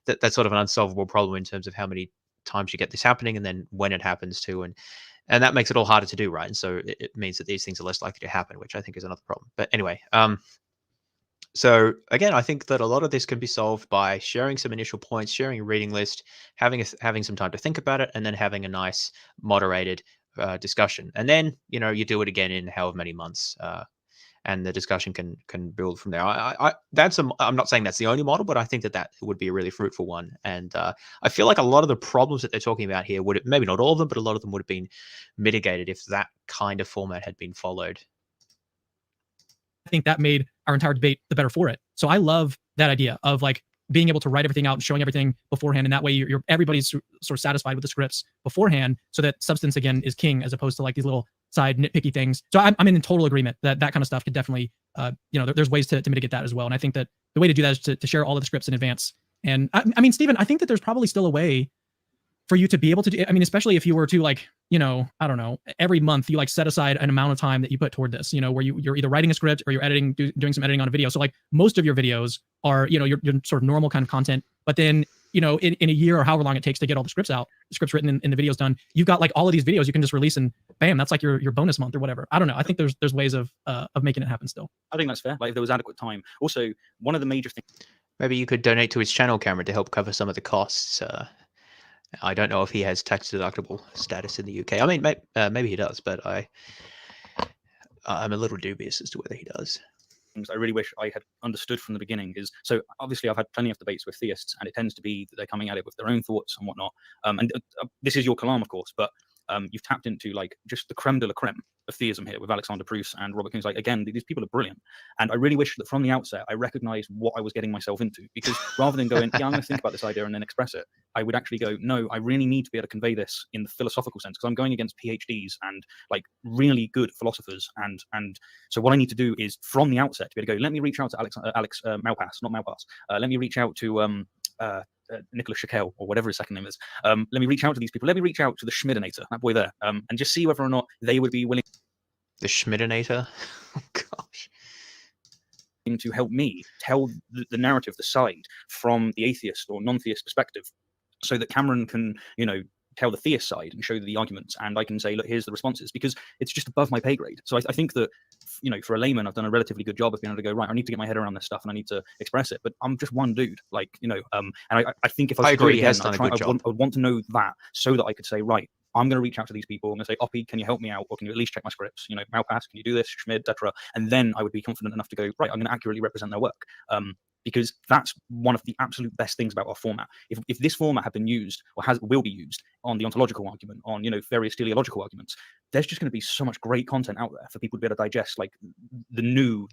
That's sort of an unsolvable problem in terms of how many times you get this happening, and then when it happens too, and that makes it all harder to do, right? And so it means that these things are less likely to happen, which I think is another problem. But anyway, so again, I think that a lot of this can be solved by sharing some initial points, sharing a reading list, having some time to think about it, and then having a nice moderated discussion. And then you do it again in however many months, and the discussion can build from there. I'm not saying that's the only model, but I think that would be a really fruitful one. And I feel like a lot of the problems that they're talking about here would, maybe not all of them, but a lot of them would have been mitigated if that kind of format had been followed. I think that made our entire debate the better for it. So I love that idea of like being able to write everything out and showing everything beforehand, and that way everybody's sort of satisfied with the scripts beforehand, so that substance again is king as opposed to like these little side nitpicky things. So I'm in total agreement that kind of stuff could definitely, there's ways to mitigate that as well. And I think that the way to do that is to share all of the scripts in advance. And I mean, Stephen, I think that there's probably still a way for you to be able to do, I mean, especially if you were to like, I don't know, every month you like set aside an amount of time that you put toward this, where you're either writing a script or you're editing, doing some editing on a video. So like most of your videos are, your sort of normal kind of content, but then, in a year or however long it takes to get all the scripts out, the scripts written and the videos done, you've got like all of these videos you can just release and bam, that's like your bonus month or whatever. I don't know. I think there's ways of making it happen still. I think that's fair. Like if there was adequate time. Also, one of the major things. Maybe you could donate to his channel, Cameron, to help cover some of the costs. I don't know if he has tax deductible status in the UK. I mean, maybe he does, but I'm a little dubious as to whether he does. I really wish I had understood from the beginning is, so obviously I've had plenty of debates with theists, and it tends to be that they're coming at it with their own thoughts and whatnot. And this is your Kalam, of course, but you've tapped into like just the creme de la creme of theism here with Alexander Pruss and Robert King's. Like, again, these people are brilliant. And I really wish that from the outset, I recognized what I was getting myself into, because rather than going, yeah, I'm going to think about this idea and then express it, I would actually go, no, I really need to be able to convey this in the philosophical sense, because I'm going against PhDs and like really good philosophers. And so what I need to do is from the outset to be able to go, let me reach out to Alex Malpass, not Malpass. Let me reach out to Nicholas Shakel, or whatever his second name is. Let me reach out to these people. Let me reach out to the Schmidinator, that boy there, and just see whether or not they would be willing. The Schmidinator? Oh, gosh. To help me tell the narrative, the side from the atheist or non-theist perspective, so that Cameron can, tell the theist side and show the arguments, and I can say, look, here's the responses, because it's just above my pay grade. So I think that, for a layman, I've done a relatively good job of being able to go, right, I need to get my head around this stuff and I need to express it, but I'm just one dude, and I think if I agree, do it again, I would want to know that, so that I could say, right, I'm going to reach out to these people. I'm going to say, Oppie, can you help me out? Or can you at least check my scripts? Malpass, can you do this? Schmid, etc. And then I would be confident enough to go, right, I'm going to accurately represent their work. Because that's one of the absolute best things about our format. If this format had been used, or will be used, on the ontological argument, on various teleological arguments, there's just going to be so much great content out there for people to be able to digest, like the new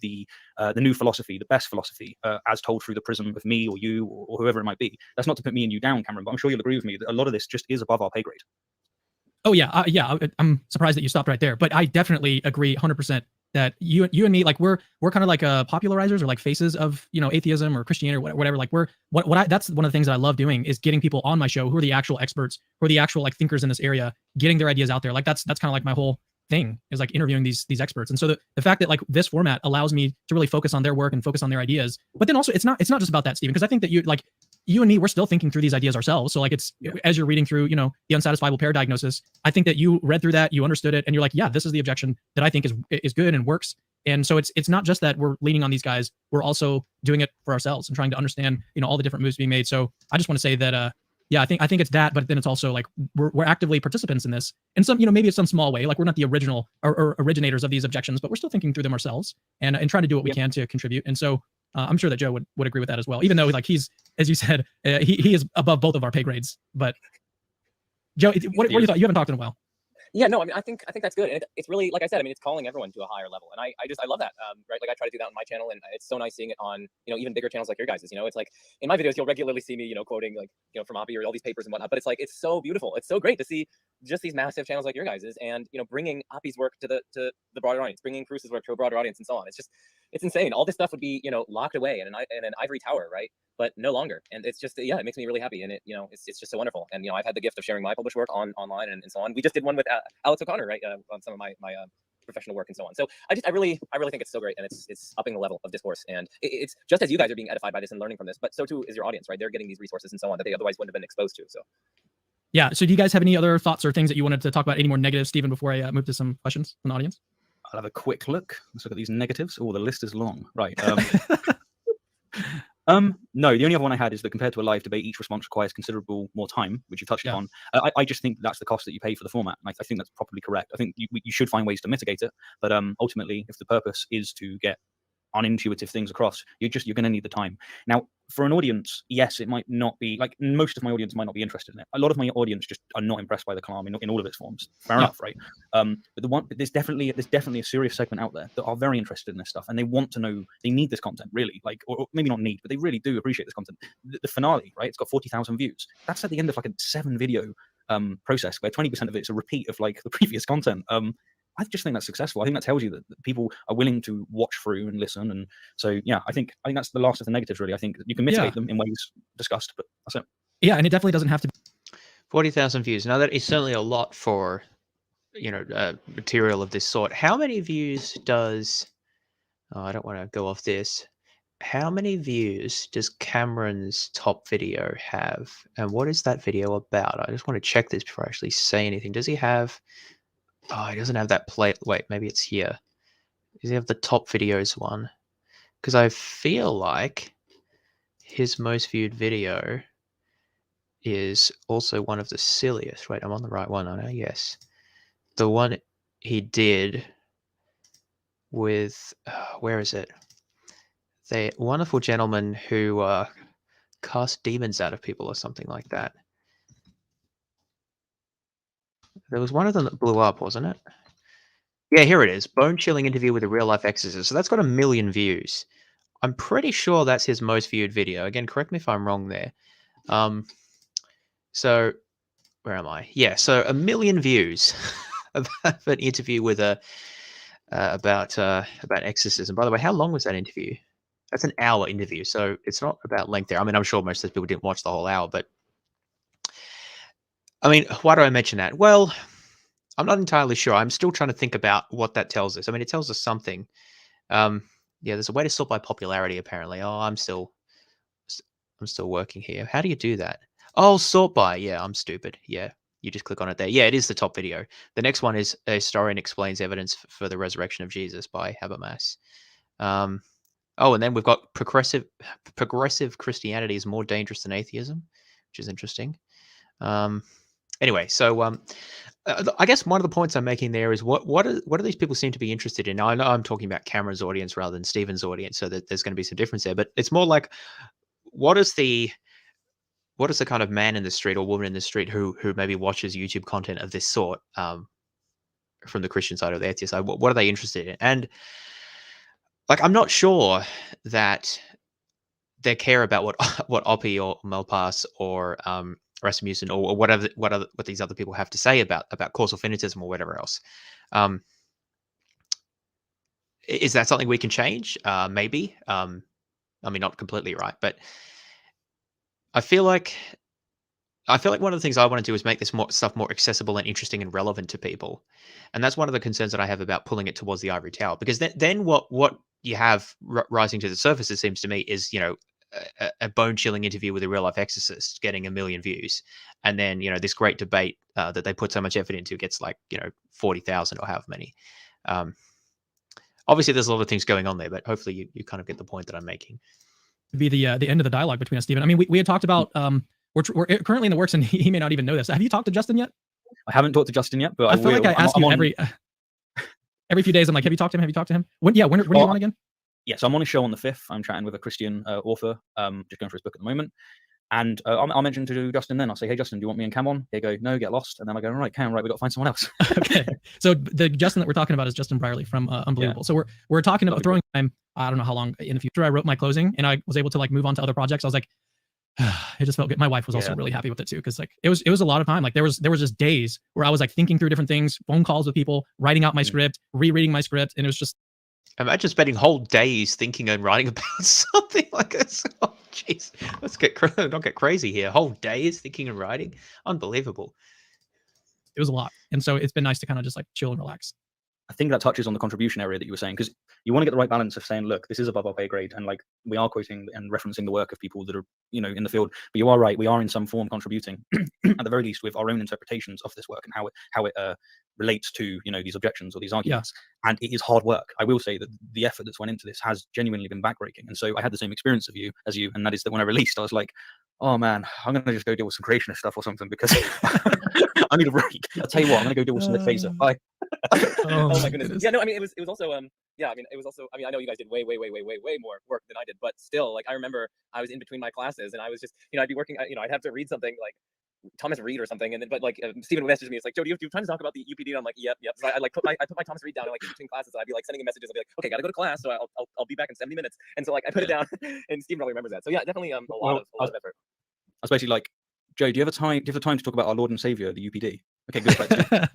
philosophy, the best philosophy, as told through the prism of me or you or whoever it might be. That's not to put me and you down, Cameron, but I'm sure you'll agree with me that a lot of this just is above our pay grade. Oh yeah, I'm surprised that you stopped right there, but I definitely agree 100% that you and me, like we're kind of like popularizers or like faces of atheism or Christianity or whatever. Like that's one of the things that I love doing, is getting people on my show who are the actual experts, who are the actual like thinkers in this area, getting their ideas out there. Like that's kind of like my whole thing, is like interviewing these experts. And so the fact that like this format allows me to really focus on their work and focus on their ideas, but then also it's not just about that, Stephen, because I think that you and me, we're still thinking through these ideas ourselves. So like as you're reading through, the unsatisfiable pair diagnosis, I think that you read through that, you understood it, and you're like, yeah, this is the objection that I think is good and works. And so it's not just that we're leaning on these guys, we're also doing it for ourselves and trying to understand, all the different moves being made. So I just want to say that, yeah, I think it's that, but then it's also like we're actively participants in this, and some, maybe it's some small way. Like we're not the original or originators of these objections, but we're still thinking through them ourselves and trying to do what we can to contribute. And so I'm sure that Joe would agree with that as well, even though like he's, as you said, he is above both of our pay grades. But Joe, what are your thoughts? You haven't talked in a while. Yeah, no, I mean, I think that's good, and it's really, like I said, I mean, it's calling everyone to a higher level, and I love that, right? Like I try to do that on my channel, and it's so nice seeing it on, even bigger channels like your guys's. It's like in my videos you'll regularly see me, quoting like from Oppie or all these papers and whatnot, but it's like it's so beautiful, it's so great to see just these massive channels like your guys's, and bringing Oppie's work to the broader audience, bringing Bruce's work to a broader audience, and so on. It's insane. All this stuff would be locked away in an ivory tower, right? But no longer, and it's just it makes me really happy, and it's just so wonderful. And I've had the gift of sharing my published work online and so on. We just did one with Alex O'Connor, right, on some of my professional work and so on. So I really think it's so great, and it's upping the level of discourse, and it's just as you guys are being edified by this and learning from this, but so too is your audience, right? They're getting these resources and so on that they otherwise wouldn't have been exposed to. So yeah. So do you guys have any other thoughts or things that you wanted to talk about? Any more negatives, Stephen, before I move to some questions from the audience? I'll have a quick look. Let's look at these negatives. Oh, the list is long. Right. No, the only other one I had is that compared to a live debate, each response requires considerable more time, which you touched upon. I just think that's the cost that you pay for the format, and I think that's probably correct. I think you should find ways to mitigate it, but ultimately, if the purpose is to get unintuitive things across, you're going to need the time. Now, for an audience, yes, it might not be like most of my audience might not be interested in it. A lot of my audience just are not impressed by the Kalam in all of its forms. Fair enough, right? But there's definitely a serious segment out there that are very interested in this stuff, and they want to know. They need this content, really, like, or maybe not need, but they really do appreciate this content. The finale, right? It's got 40,000 views. That's at the end of like a 7-video process where 20% of it is a repeat of like the previous content. I just think that's successful. I think that tells you that people are willing to watch through and listen. And so, yeah, I think that's the last of the negatives, really. I think you can mitigate them in ways discussed, but that's it. Yeah, and it definitely doesn't have to be 40,000 views. Now, that is certainly a lot for, material of this sort. How many views does... Oh, I don't want to go off this. How many views does Cameron's top video have? And what is that video about? I just want to check this before I actually say anything. Does he have... Oh, he doesn't have that play. Wait, maybe it's here. Does he have the top videos one? Because I feel like his most viewed video is also one of the silliest. Wait, I'm on the right one, aren't I? Yes. The one he did with, where is it? The wonderful gentleman who cast demons out of people or something like that. There was one of them that blew up, wasn't it? Yeah, here it is. Bone-chilling interview with a real-life exorcist. So that's got 1 million views. I'm pretty sure that's his most viewed video. Again, correct me if I'm wrong there. So where am I? Yeah, so 1 million views of an interview with about exorcism. By the way, how long was that interview? That's an hour interview, so it's not about length there. I mean, I'm sure most of those people didn't watch the whole hour, but I mean, why do I mention that? Well, I'm not entirely sure. I'm still trying to think about what that tells us. I mean, it tells us something. Yeah, there's a way to sort by popularity, apparently. Oh, I'm still working here. How do you do that? Oh, sort by. Yeah, I'm stupid. Yeah, you just click on it there. Yeah, it is the top video. The next one is A Historian Explains Evidence for the Resurrection of Jesus by Habermas. Oh, and then we've got progressive Christianity is more dangerous than atheism, which is interesting. Anyway, so I guess one of the points I'm making there is what do these people seem to be interested in? Now, I know I'm talking about Cameron's audience rather than Stephen's audience, so that there's going to be some difference there. But it's more like what is the kind of man in the street or woman in the street who maybe watches YouTube content of this sort from the Christian side or the atheist side? What are they interested in? And like, I'm not sure that they care about what Oppie or Malpass or Rasmussen or what these other people have to say about causal finitism or whatever else. Is that something we can change? Maybe. I mean, not completely right, but I feel like one of the things I want to do is make this stuff more accessible and interesting and relevant to people. And that's one of the concerns that I have about pulling it towards the ivory tower, because then what you have rising to the surface, it seems to me, is, a bone-chilling interview with a real-life exorcist getting 1 million views. And then, this great debate that they put so much effort into gets 40,000 or however many. Obviously, there's a lot of things going on there, but hopefully you kind of get the point that I'm making. Be the end of the dialogue between us, Stephen. I mean, we had talked about we're currently in the works, and he may not even know this. Have you talked to Justin yet? I haven't talked to Justin yet, but I feel like I ask you every few days. I'm like, have you talked to him? When are you on again? Yeah, so I'm on a show on the 5th. I'm chatting with a Christian author, just going through his book at the moment. And I'll mention to Justin then. I'll say, hey, Justin, do you want me and Cam on? They go, no, get lost. And then I go, all right, Cam, right, we've got to find someone else. Okay. So the Justin that we're talking about is Justin Brierley from Unbelievable. Yeah. So we're talking about throwing time. I don't know how long in the future. I wrote my closing and I was able to like move on to other projects. I was like, it just felt good. My wife was also really happy with it too, because like it was a lot of time. Like there was just days where I was like thinking through different things, phone calls with people, writing out my script, rereading my script, and it was just. Imagine spending whole days thinking and writing about something like this. Oh, jeez, not get crazy here. Whole days thinking and writing, unbelievable. It was a lot, and so it's been nice to kind of just like chill and relax. I think that touches on the contribution area that you were saying, because you want to get the right balance of saying, look, this is above our pay grade, and like we are quoting and referencing the work of people that are, you know, in the field. But you are right, we are in some form contributing, at the very least, with our own interpretations of this work and how it relates to, you know, these objections or these arguments. Yeah. And it is hard work. I will say that the effort that's went into this has genuinely been backbreaking. And so I had the same experience as you, and that is that when I released, I was like, oh man, I'm gonna just go deal with some creationist stuff or something because I need a break. I'll tell you what, I'm gonna go deal with some phaser. Bye. Oh my goodness. Yeah, no, I mean it was also yeah, I mean it was also, I mean I know you guys did way more work than I did, but still, like I remember I was in between my classes and I was just, you know, I'd be working, you know, I'd have to read something like Thomas Reed or something, and then but like Stephen messaged me, it's like, Joe, do you have time to talk about the UPD? And I'm like, yep. So I like put my Thomas Reed down, and like in between classes, I'd be like sending him messages. I'd be like, okay, gotta go to class, so I'll be back in 70 minutes. And so like I put it down, and Stephen probably remembers that. So yeah, definitely a lot of effort. I was basically like, Joe, do you have the time to talk about our Lord and Savior, the UPD? Okay, good.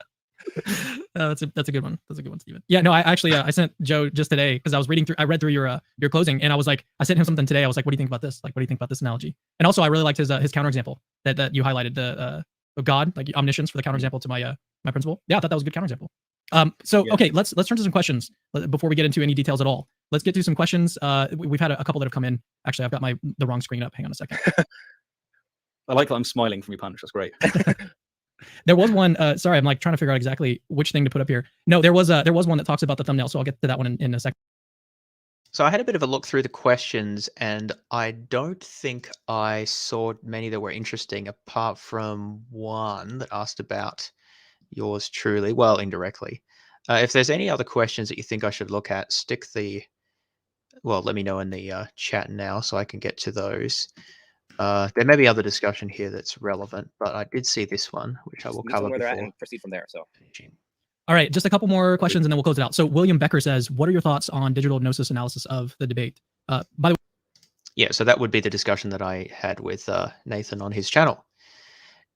That's a good one. That's a good one, Stephen. Yeah, no, I actually I sent Joe just today because I read through your closing, and I was like, I sent him something today. I was like, what do you think about this? Like, what do you think about this analogy? And also, I really liked his counterexample that you highlighted, the of God, like omniscience for the counterexample to my principle. Yeah, I thought that was a good counterexample. Okay, let's turn to some questions before we get into any details at all. Let's get to some questions. We've had a couple that have come in. Actually, I've got the wrong screen up. Hang on a second. I like that I'm smiling from your punch. That's great. There was one. Sorry, I'm like trying to figure out exactly which thing to put up here. No, there was one that talks about the thumbnail. So I'll get to that one in a second. So I had a bit of a look through the questions, and I don't think I saw many that were interesting, apart from one that asked about yours truly. Well, indirectly. If there's any other questions that you think I should look at, let me know in the chat now so I can get to those. There may be other discussion here that's relevant, but I did see this one, which I will cover where they're before at and proceed from there. So, all right, just a couple more questions and then we'll close it out. So William Becker says, "What are your thoughts on digital gnosis analysis of the debate?" By the way, yeah, so that would be the discussion that I had with Nathan on his channel.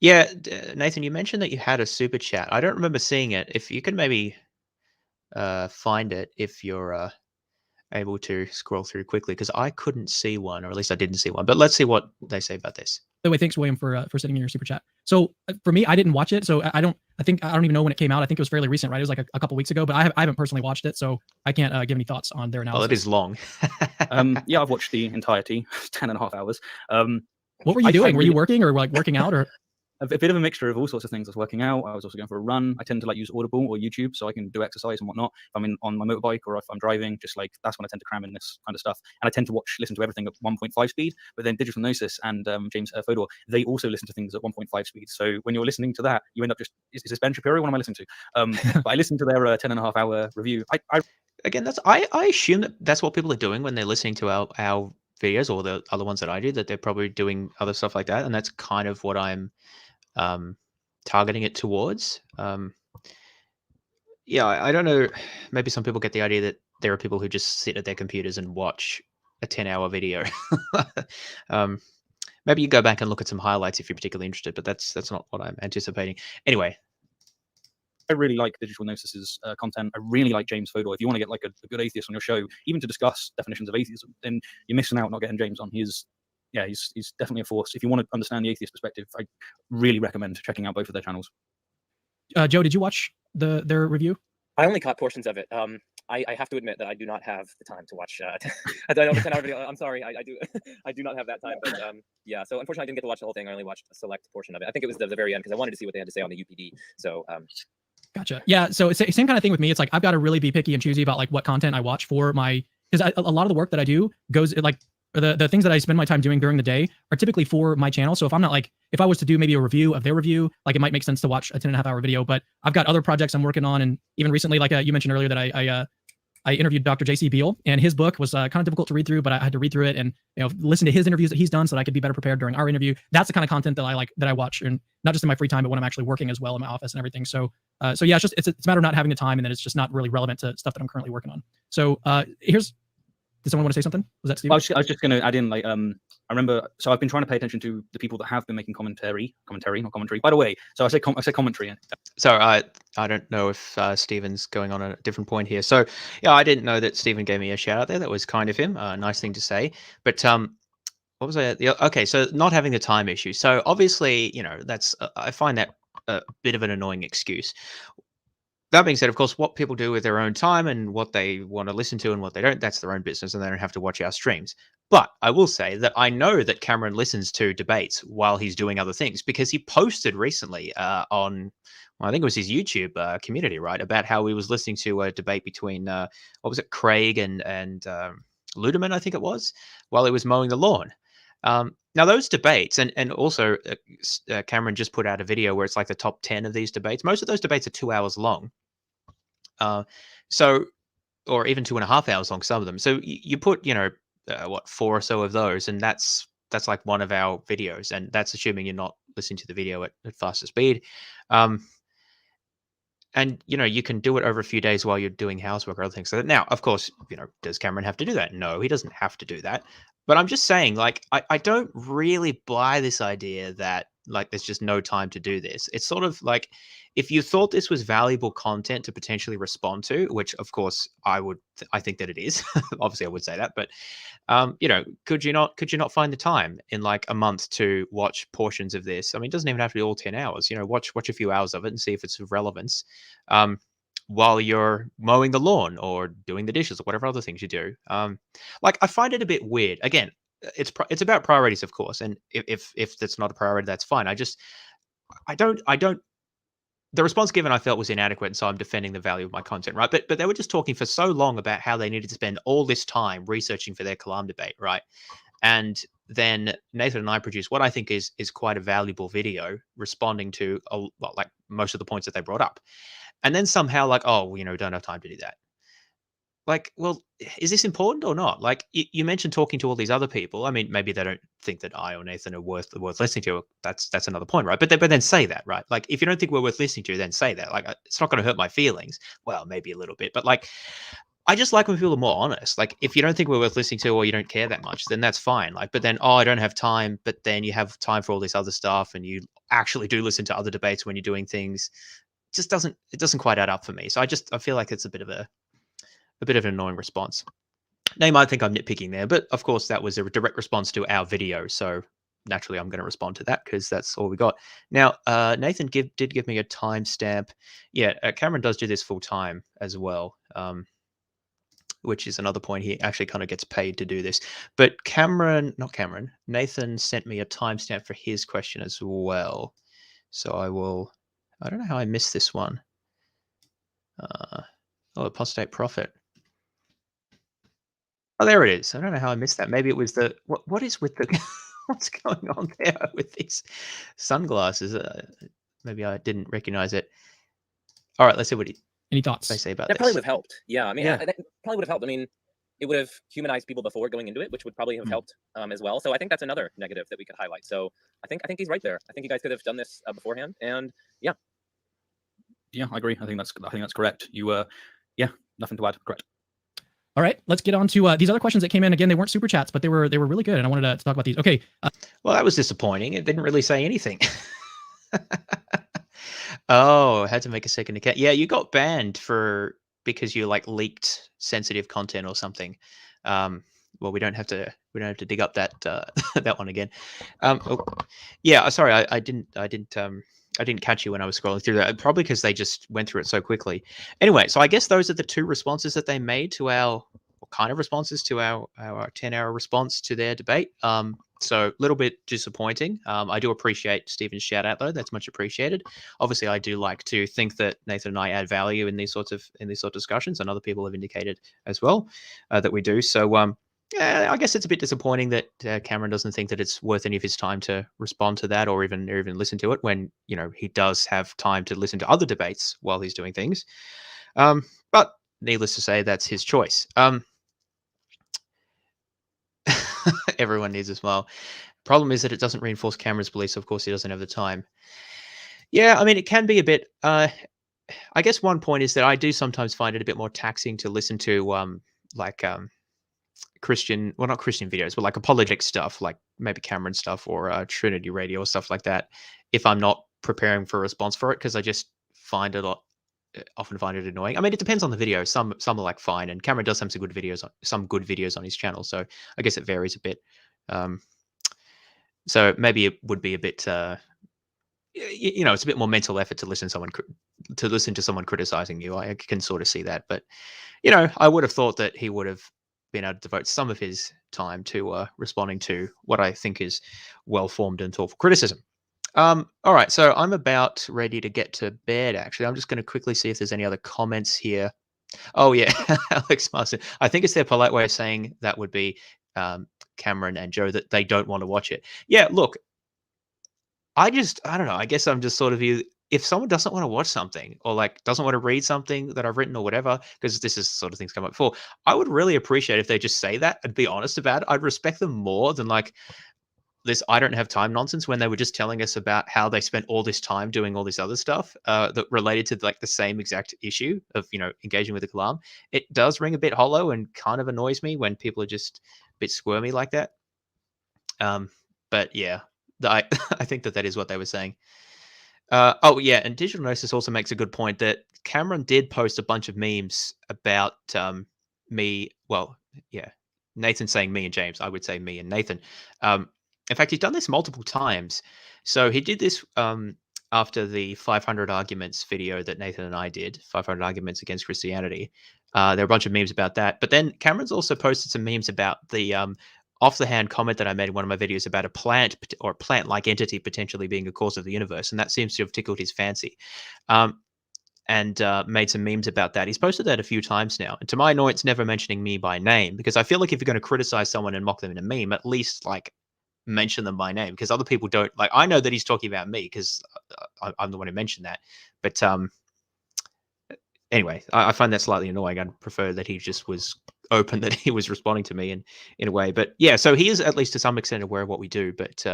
Yeah, Nathan, you mentioned that you had a super chat. I don't remember seeing it. If you can maybe find it, if you're able to scroll through quickly, because I couldn't see one, or at least I didn't see one. But let's see what they say about this. By the way, thanks William for sitting in your super chat. So for me, I didn't watch it, so I don't even know when it came out. I think it was fairly recent, right? It was like a couple weeks ago, but I haven't personally watched it, so I can't give any thoughts on their analysis. Well, it is long. Yeah, I've watched the entirety, 10.5 hours. What were you doing? Were you working or like working out or? A bit of a mixture of all sorts of things. I was working out. I was also going for a run. I tend to like use Audible or YouTube so I can do exercise and whatnot. If I'm on my motorbike or if I'm driving, just like that's when I tend to cram in this kind of stuff. And I tend to listen to everything at 1.5 speed. But then Digital Gnosis and James Fodor, they also listen to things at 1.5 speed. So when you're listening to that, you end up just, is this Ben Shapiro? What am I listening to? But I listened to their 10.5 hour review. Again, I assume that's what people are doing when they're listening to our videos or the other ones that I do, that they're probably doing other stuff like that. And that's kind of what I'm targeting it towards. Yeah, I don't know. Maybe some people get the idea that there are people who just sit at their computers and watch a 10-hour video. Maybe you go back and look at some highlights if you're particularly interested, but that's not what I'm anticipating. Anyway. I really like Digital Gnosis's content. I really like James Fodor. If you want to get like a good atheist on your show, even to discuss definitions of atheism, then you're missing out not getting James on. He's definitely a force. If you want to understand the atheist perspective, I really recommend checking out both of their channels. Joe, did you watch their review? I only caught portions of it. I have to admit that I do not have the time to watch a 10-hour video. I'm sorry, I do not have that time. But yeah, so unfortunately I didn't get to watch the whole thing. I only watched a select portion of it. I think it was the very end because I wanted to see what they had to say on the UPD. So gotcha. Yeah, so it's the same kind of thing with me. It's like I've got to really be picky and choosy about like what content I watch for my, because a lot of the work that I do goes like the things that I spend my time doing during the day are typically for my channel. So if I'm not like, if I was to do maybe a review of their review, like it might make sense to watch a 10.5 hour video, but I've got other projects I'm working on. And even recently, like you mentioned earlier that I interviewed Dr. J.C. Beal, and his book was kind of difficult to read through, but I had to read through it and listen to his interviews that he's done so that I could be better prepared during our interview. That's the kind of content that I like, that I watch, and not just in my free time, but when I'm actually working as well in my office and everything. So yeah, it's a matter of not having the time, and then it's just not really relevant to stuff that I'm currently working on. So did someone want to say something? Was that Steve? Well, I was just going to add in, like, I remember, so I've been trying to pay attention to the people that have been making commentary, not commentary. By the way, so I say commentary. So I don't know if Stephen's going on a different point here. So yeah, I didn't know that Stephen gave me a shout out there. That was kind of him. Nice thing to say. But what was I? Okay, so not having the time issue. So obviously, that's I find that a bit of an annoying excuse. That being said, of course, what people do with their own time and what they want to listen to and what they don't, that's their own business, and they don't have to watch our streams. But I will say that I know that Cameron listens to debates while he's doing other things, because he posted recently on, well, I think it was his YouTube community, right, about how he was listening to a debate between, what was it, Craig and Ludeman, I think it was, while he was mowing the lawn. Now those debates, and also Cameron just put out a video where it's like the top 10 of these debates. Most of those debates are 2 hours long. So, or even 2.5 hours long, some of them. So you put, 4 or so of those, and that's like one of our videos, and that's assuming you're not listening to the video at faster speed. And, you can do it over a few days while you're doing housework or other things. So now, of course, does Cameron have to do that? No, he doesn't have to do that. But I'm just saying, like, I don't really buy this idea that, like, there's just no time to do this. It's sort of like, if you thought this was valuable content to potentially respond to, which of course I think that it is. Obviously I would say that, but could you not find the time in like a month to watch portions of this? I mean, it doesn't even have to be all 10 hours. Watch a few hours of it and see if it's of relevance while you're mowing the lawn or doing the dishes or whatever other things you do. Like, I find it a bit weird. Again, it's about priorities, of course, and if that's not a priority, that's fine. I don't. The response given, I felt, was inadequate, and so I'm defending the value of my content, right? But they were just talking for so long about how they needed to spend all this time researching for their Kalam debate, right? And then Nathan and I produced what I think is quite a valuable video, responding to like most of the points that they brought up. And then somehow, like, oh, we don't have time to do that. Like, well, is this important or not? Like, you mentioned talking to all these other people. I mean, maybe they don't think that I or Nathan are worth listening to. That's another point, right? But then say that, right? Like, if you don't think we're worth listening to, then say that. Like, it's not going to hurt my feelings. Well, maybe a little bit, but like, I just like when people are more honest. Like, if you don't think we're worth listening to, or you don't care that much, then that's fine. Like, but then, oh, I don't have time. But then you have time for all this other stuff, and you actually do listen to other debates when you're doing things. It doesn't quite add up for me. So I feel like it's a bit of an annoying response. Now, you might think I'm nitpicking there, but of course that was a direct response to our video, so naturally I'm going to respond to that because that's all we got. Now, Nathan did give me a timestamp. Yeah, Cameron does do this full time as well, which is another point. He actually kind of gets paid to do this. But Nathan sent me a timestamp for his question as well. So I don't know how I missed this one. Apostate Prophet. Oh, there it is. I don't know how I missed that. Maybe it was what is with the what's going on there with these sunglasses? Maybe I didn't recognize it. All right, let's see what any thoughts they say about that. This. Probably would have helped. Yeah, I mean, that probably would have helped. I mean, it would have humanized people before going into it, which would probably have helped as well. So I think that's another negative that we could highlight. So I think he's right there. I think you guys could have done this beforehand, and yeah, I agree. I think that's correct. Nothing to add. Correct. All right, let's get on to these other questions that came in. Again, they weren't super chats, but they were really good, and I wanted to talk about these. Okay. Well, that was disappointing. It didn't really say anything. Oh, I had to make a second account. Yeah, you got banned because you like leaked sensitive content or something. Well, we don't have to dig up that that one again. Yeah, sorry, I didn't catch you when I was scrolling through that, probably because they just went through it so quickly. Anyway, so I guess those are the two responses that they made to our 10-hour response to their debate. So a little bit disappointing. I do appreciate Stephen's shout out though. That's much appreciated. Obviously, I do like to think that Nathan and I add value in these sorts of discussions, and other people have indicated as well that we do. So yeah, I guess it's a bit disappointing that Cameron doesn't think that it's worth any of his time to respond to that, or even listen to it, when he does have time to listen to other debates while he's doing things. But needless to say, that's his choice. Everyone needs a smile. Problem is that it doesn't reinforce Cameron's beliefs. Of course, he doesn't have the time. Yeah, I mean, it can be a bit. I guess one point is that I do sometimes find it a bit more taxing to listen to like Christian, well, not Christian videos, but like apologetic stuff, like maybe Cameron stuff or Trinity Radio or stuff like that, if I'm not preparing for a response for it, because I just find it often find it annoying. I mean, it depends on the video. Some are like fine, and Cameron does have some good videos on his channel, so I guess it varies a bit. So maybe it would be a bit, it's a bit more mental effort to listen to someone criticizing you. I can sort of see that, but I would have thought that he would have been able to devote some of his time to responding to what I think is well-formed and thoughtful criticism. All right, so I'm about ready to get to bed, actually. I'm just going to quickly see if there's any other comments here. Oh, yeah, Alex Marston. I think it's their polite way of saying that would be Cameron and Joe, that they don't want to watch it. Yeah, look, I don't know. I guess I'm just sort of if someone doesn't want to watch something or like doesn't want to read something that I've written or whatever, because this is sort of things come up before, I would really appreciate if they just say that and be honest about it. I'd respect them more than like this I don't have time nonsense when they were just telling us about how they spent all this time doing all this other stuff that related to like the same exact issue of, engaging with the Kalam. It does ring a bit hollow and kind of annoys me when people are just a bit squirmy like that. But yeah, I think that is what they were saying. Oh yeah, and Digital Gnosis also makes a good point that Cameron did post a bunch of memes about me. Well, yeah, Nathan saying me and James. I would say me and Nathan. In fact, he's done this multiple times. So he did this after the 500 arguments video that Nathan and I did, 500 arguments against Christianity. There are a bunch of memes about that. But then Cameron's also posted some memes about the off the hand comment that I made in one of my videos about a plant or plant-like entity potentially being a cause of the universe. And that seems to have tickled his fancy. And made some memes about that. He's posted that a few times now. And to my annoyance, never mentioning me by name, because I feel like if you're going to criticize someone and mock them in a meme, at least like mention them by name, because other people don't. Like, I know that he's talking about me because I'm the one who mentioned that. But anyway, I find that slightly annoying. I'd prefer that he just was open that he was responding to me in a way. But yeah, so he is at least to some extent aware of what we do, but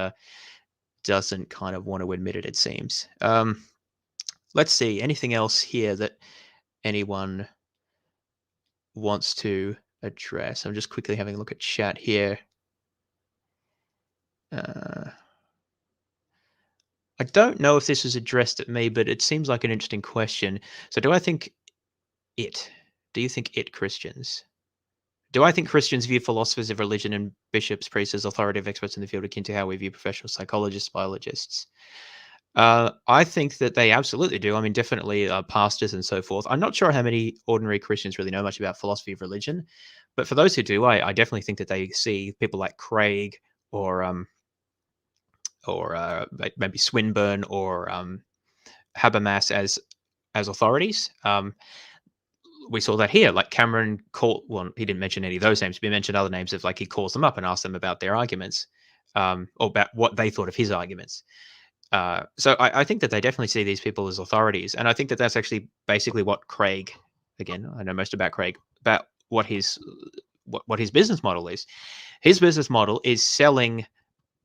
doesn't kind of want to admit it seems. Let's see, anything else here that anyone wants to address? I'm just quickly having a look at chat here. I don't know if this was addressed at me, but it seems like an interesting question. So do you think Christians? Do I think Christians view philosophers of religion and bishops, priests as authoritative experts in the field akin to how we view professional psychologists, biologists? I think that they absolutely do. I mean, definitely pastors and so forth. I'm not sure how many ordinary Christians really know much about philosophy of religion, but for those who do, I definitely think that they see people like Craig or maybe Swinburne or Habermas as authorities. We saw that here. Like Cameron he didn't mention any of those names, but he mentioned other names of like he calls them up and asks them about their arguments, or about what they thought of his arguments. So I think that they definitely see these people as authorities, and I think that that's actually basically what Craig. Again, I know most about Craig, about what his business model is. His business model is selling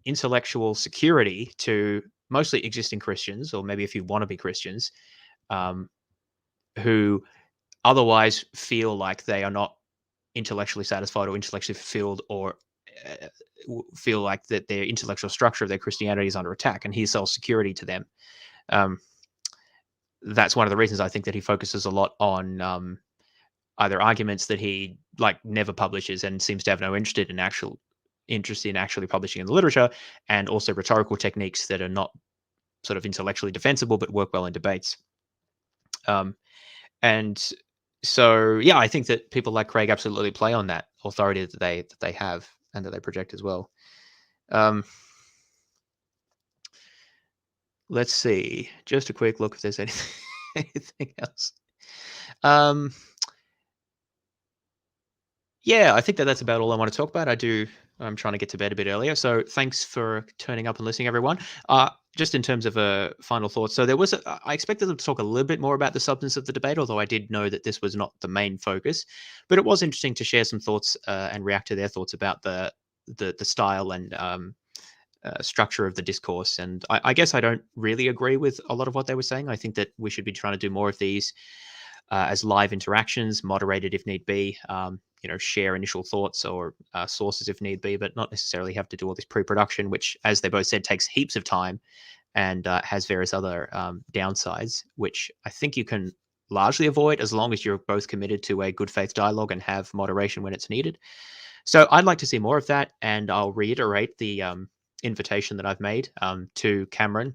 intellectual security to mostly existing Christians, or maybe if you want to be Christians, who otherwise feel like they are not intellectually satisfied or intellectually fulfilled, or feel like that their intellectual structure of their Christianity is under attack, and he sells security to them. That's one of the reasons I think that he focuses a lot on either arguments that he like never publishes and seems to have no interest in actually publishing in the literature, and also rhetorical techniques that are not sort of intellectually defensible but work well in debates. And so, yeah, I think that people like Craig absolutely play on that authority that they have and that they project as well. Let's see. Just a quick look if there's anything else. Yeah, I think that that's about all I want to talk about. I do I'm trying to get to bed a bit earlier. So thanks for turning up and listening, everyone. Just in terms of final thoughts, so I expected them to talk a little bit more about the substance of the debate, although I did know that this was not the main focus. But it was interesting to share some thoughts and react to their thoughts about the style and structure of the discourse. And I guess I don't really agree with a lot of what they were saying. I think that we should be trying to do more of these as live interactions, moderated if need be. Share initial thoughts or sources if need be, but not necessarily have to do all this pre-production, which, as they both said, takes heaps of time and has various other downsides, which I think you can largely avoid as long as you're both committed to a good faith dialogue and have moderation when it's needed. So I'd like to see more of that, and I'll reiterate the invitation that I've made to Cameron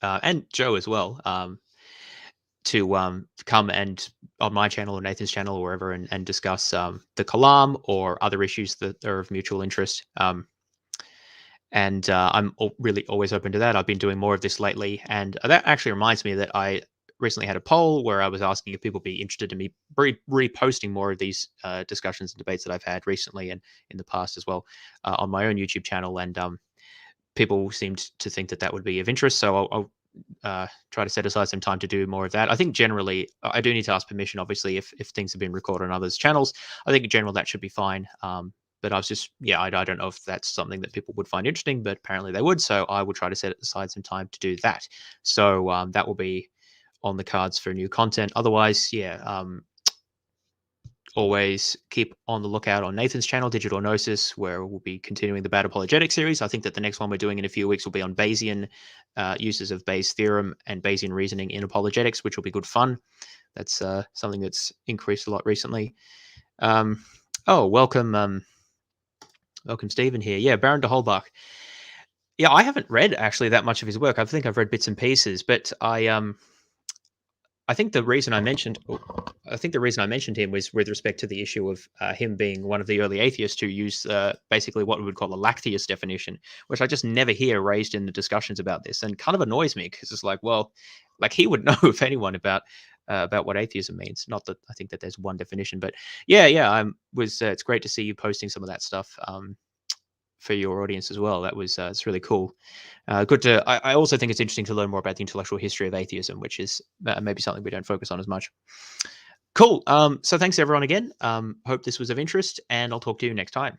and Joe as well, to come and on my channel or Nathan's channel or wherever and discuss the Kalam or other issues that are of mutual interest. And I'm really always open to that. I've been doing more of this lately, and that actually reminds me that I recently had a poll where I was asking if people would be interested in me reposting more of these discussions and debates that I've had recently and in the past as well on my own YouTube channel, and people seemed to think that would be of interest. So I'll try to set aside some time to do more of that. I think generally, I do need to ask permission, obviously, if things have been recorded on others' channels. I think in general that should be fine. But I was just, I don't know if that's something that people would find interesting, but apparently they would. So I will try to set aside some time to do that. So that will be on the cards for new content. Otherwise, always keep on the lookout on Nathan's channel, Digital Gnosis, where we'll be continuing the Bad Apologetic series. I think that the next one we're doing in a few weeks will be on Bayesian uses of Bayes' theorem and Bayesian reasoning in apologetics, which will be good fun. That's something that's increased a lot recently. Welcome Stephen here. Yeah, Baron de Holbach. Yeah, I haven't read actually that much of his work. I think I've read bits and pieces, but I think the reason I mentioned him was with respect to the issue of him being one of the early atheists who used basically what we would call a lactheist definition, which I just never hear raised in the discussions about this, and kind of annoys me because it's like, well, like he would know if anyone about what atheism means. Not that I think that there's one definition, but it's great to see you posting some of that stuff for your audience as well. That was it's really cool. Good to. I also think it's interesting to learn more about the intellectual history of atheism, which is maybe something we don't focus on as much. Cool. So thanks everyone again. Hope this was of interest, and I'll talk to you next time.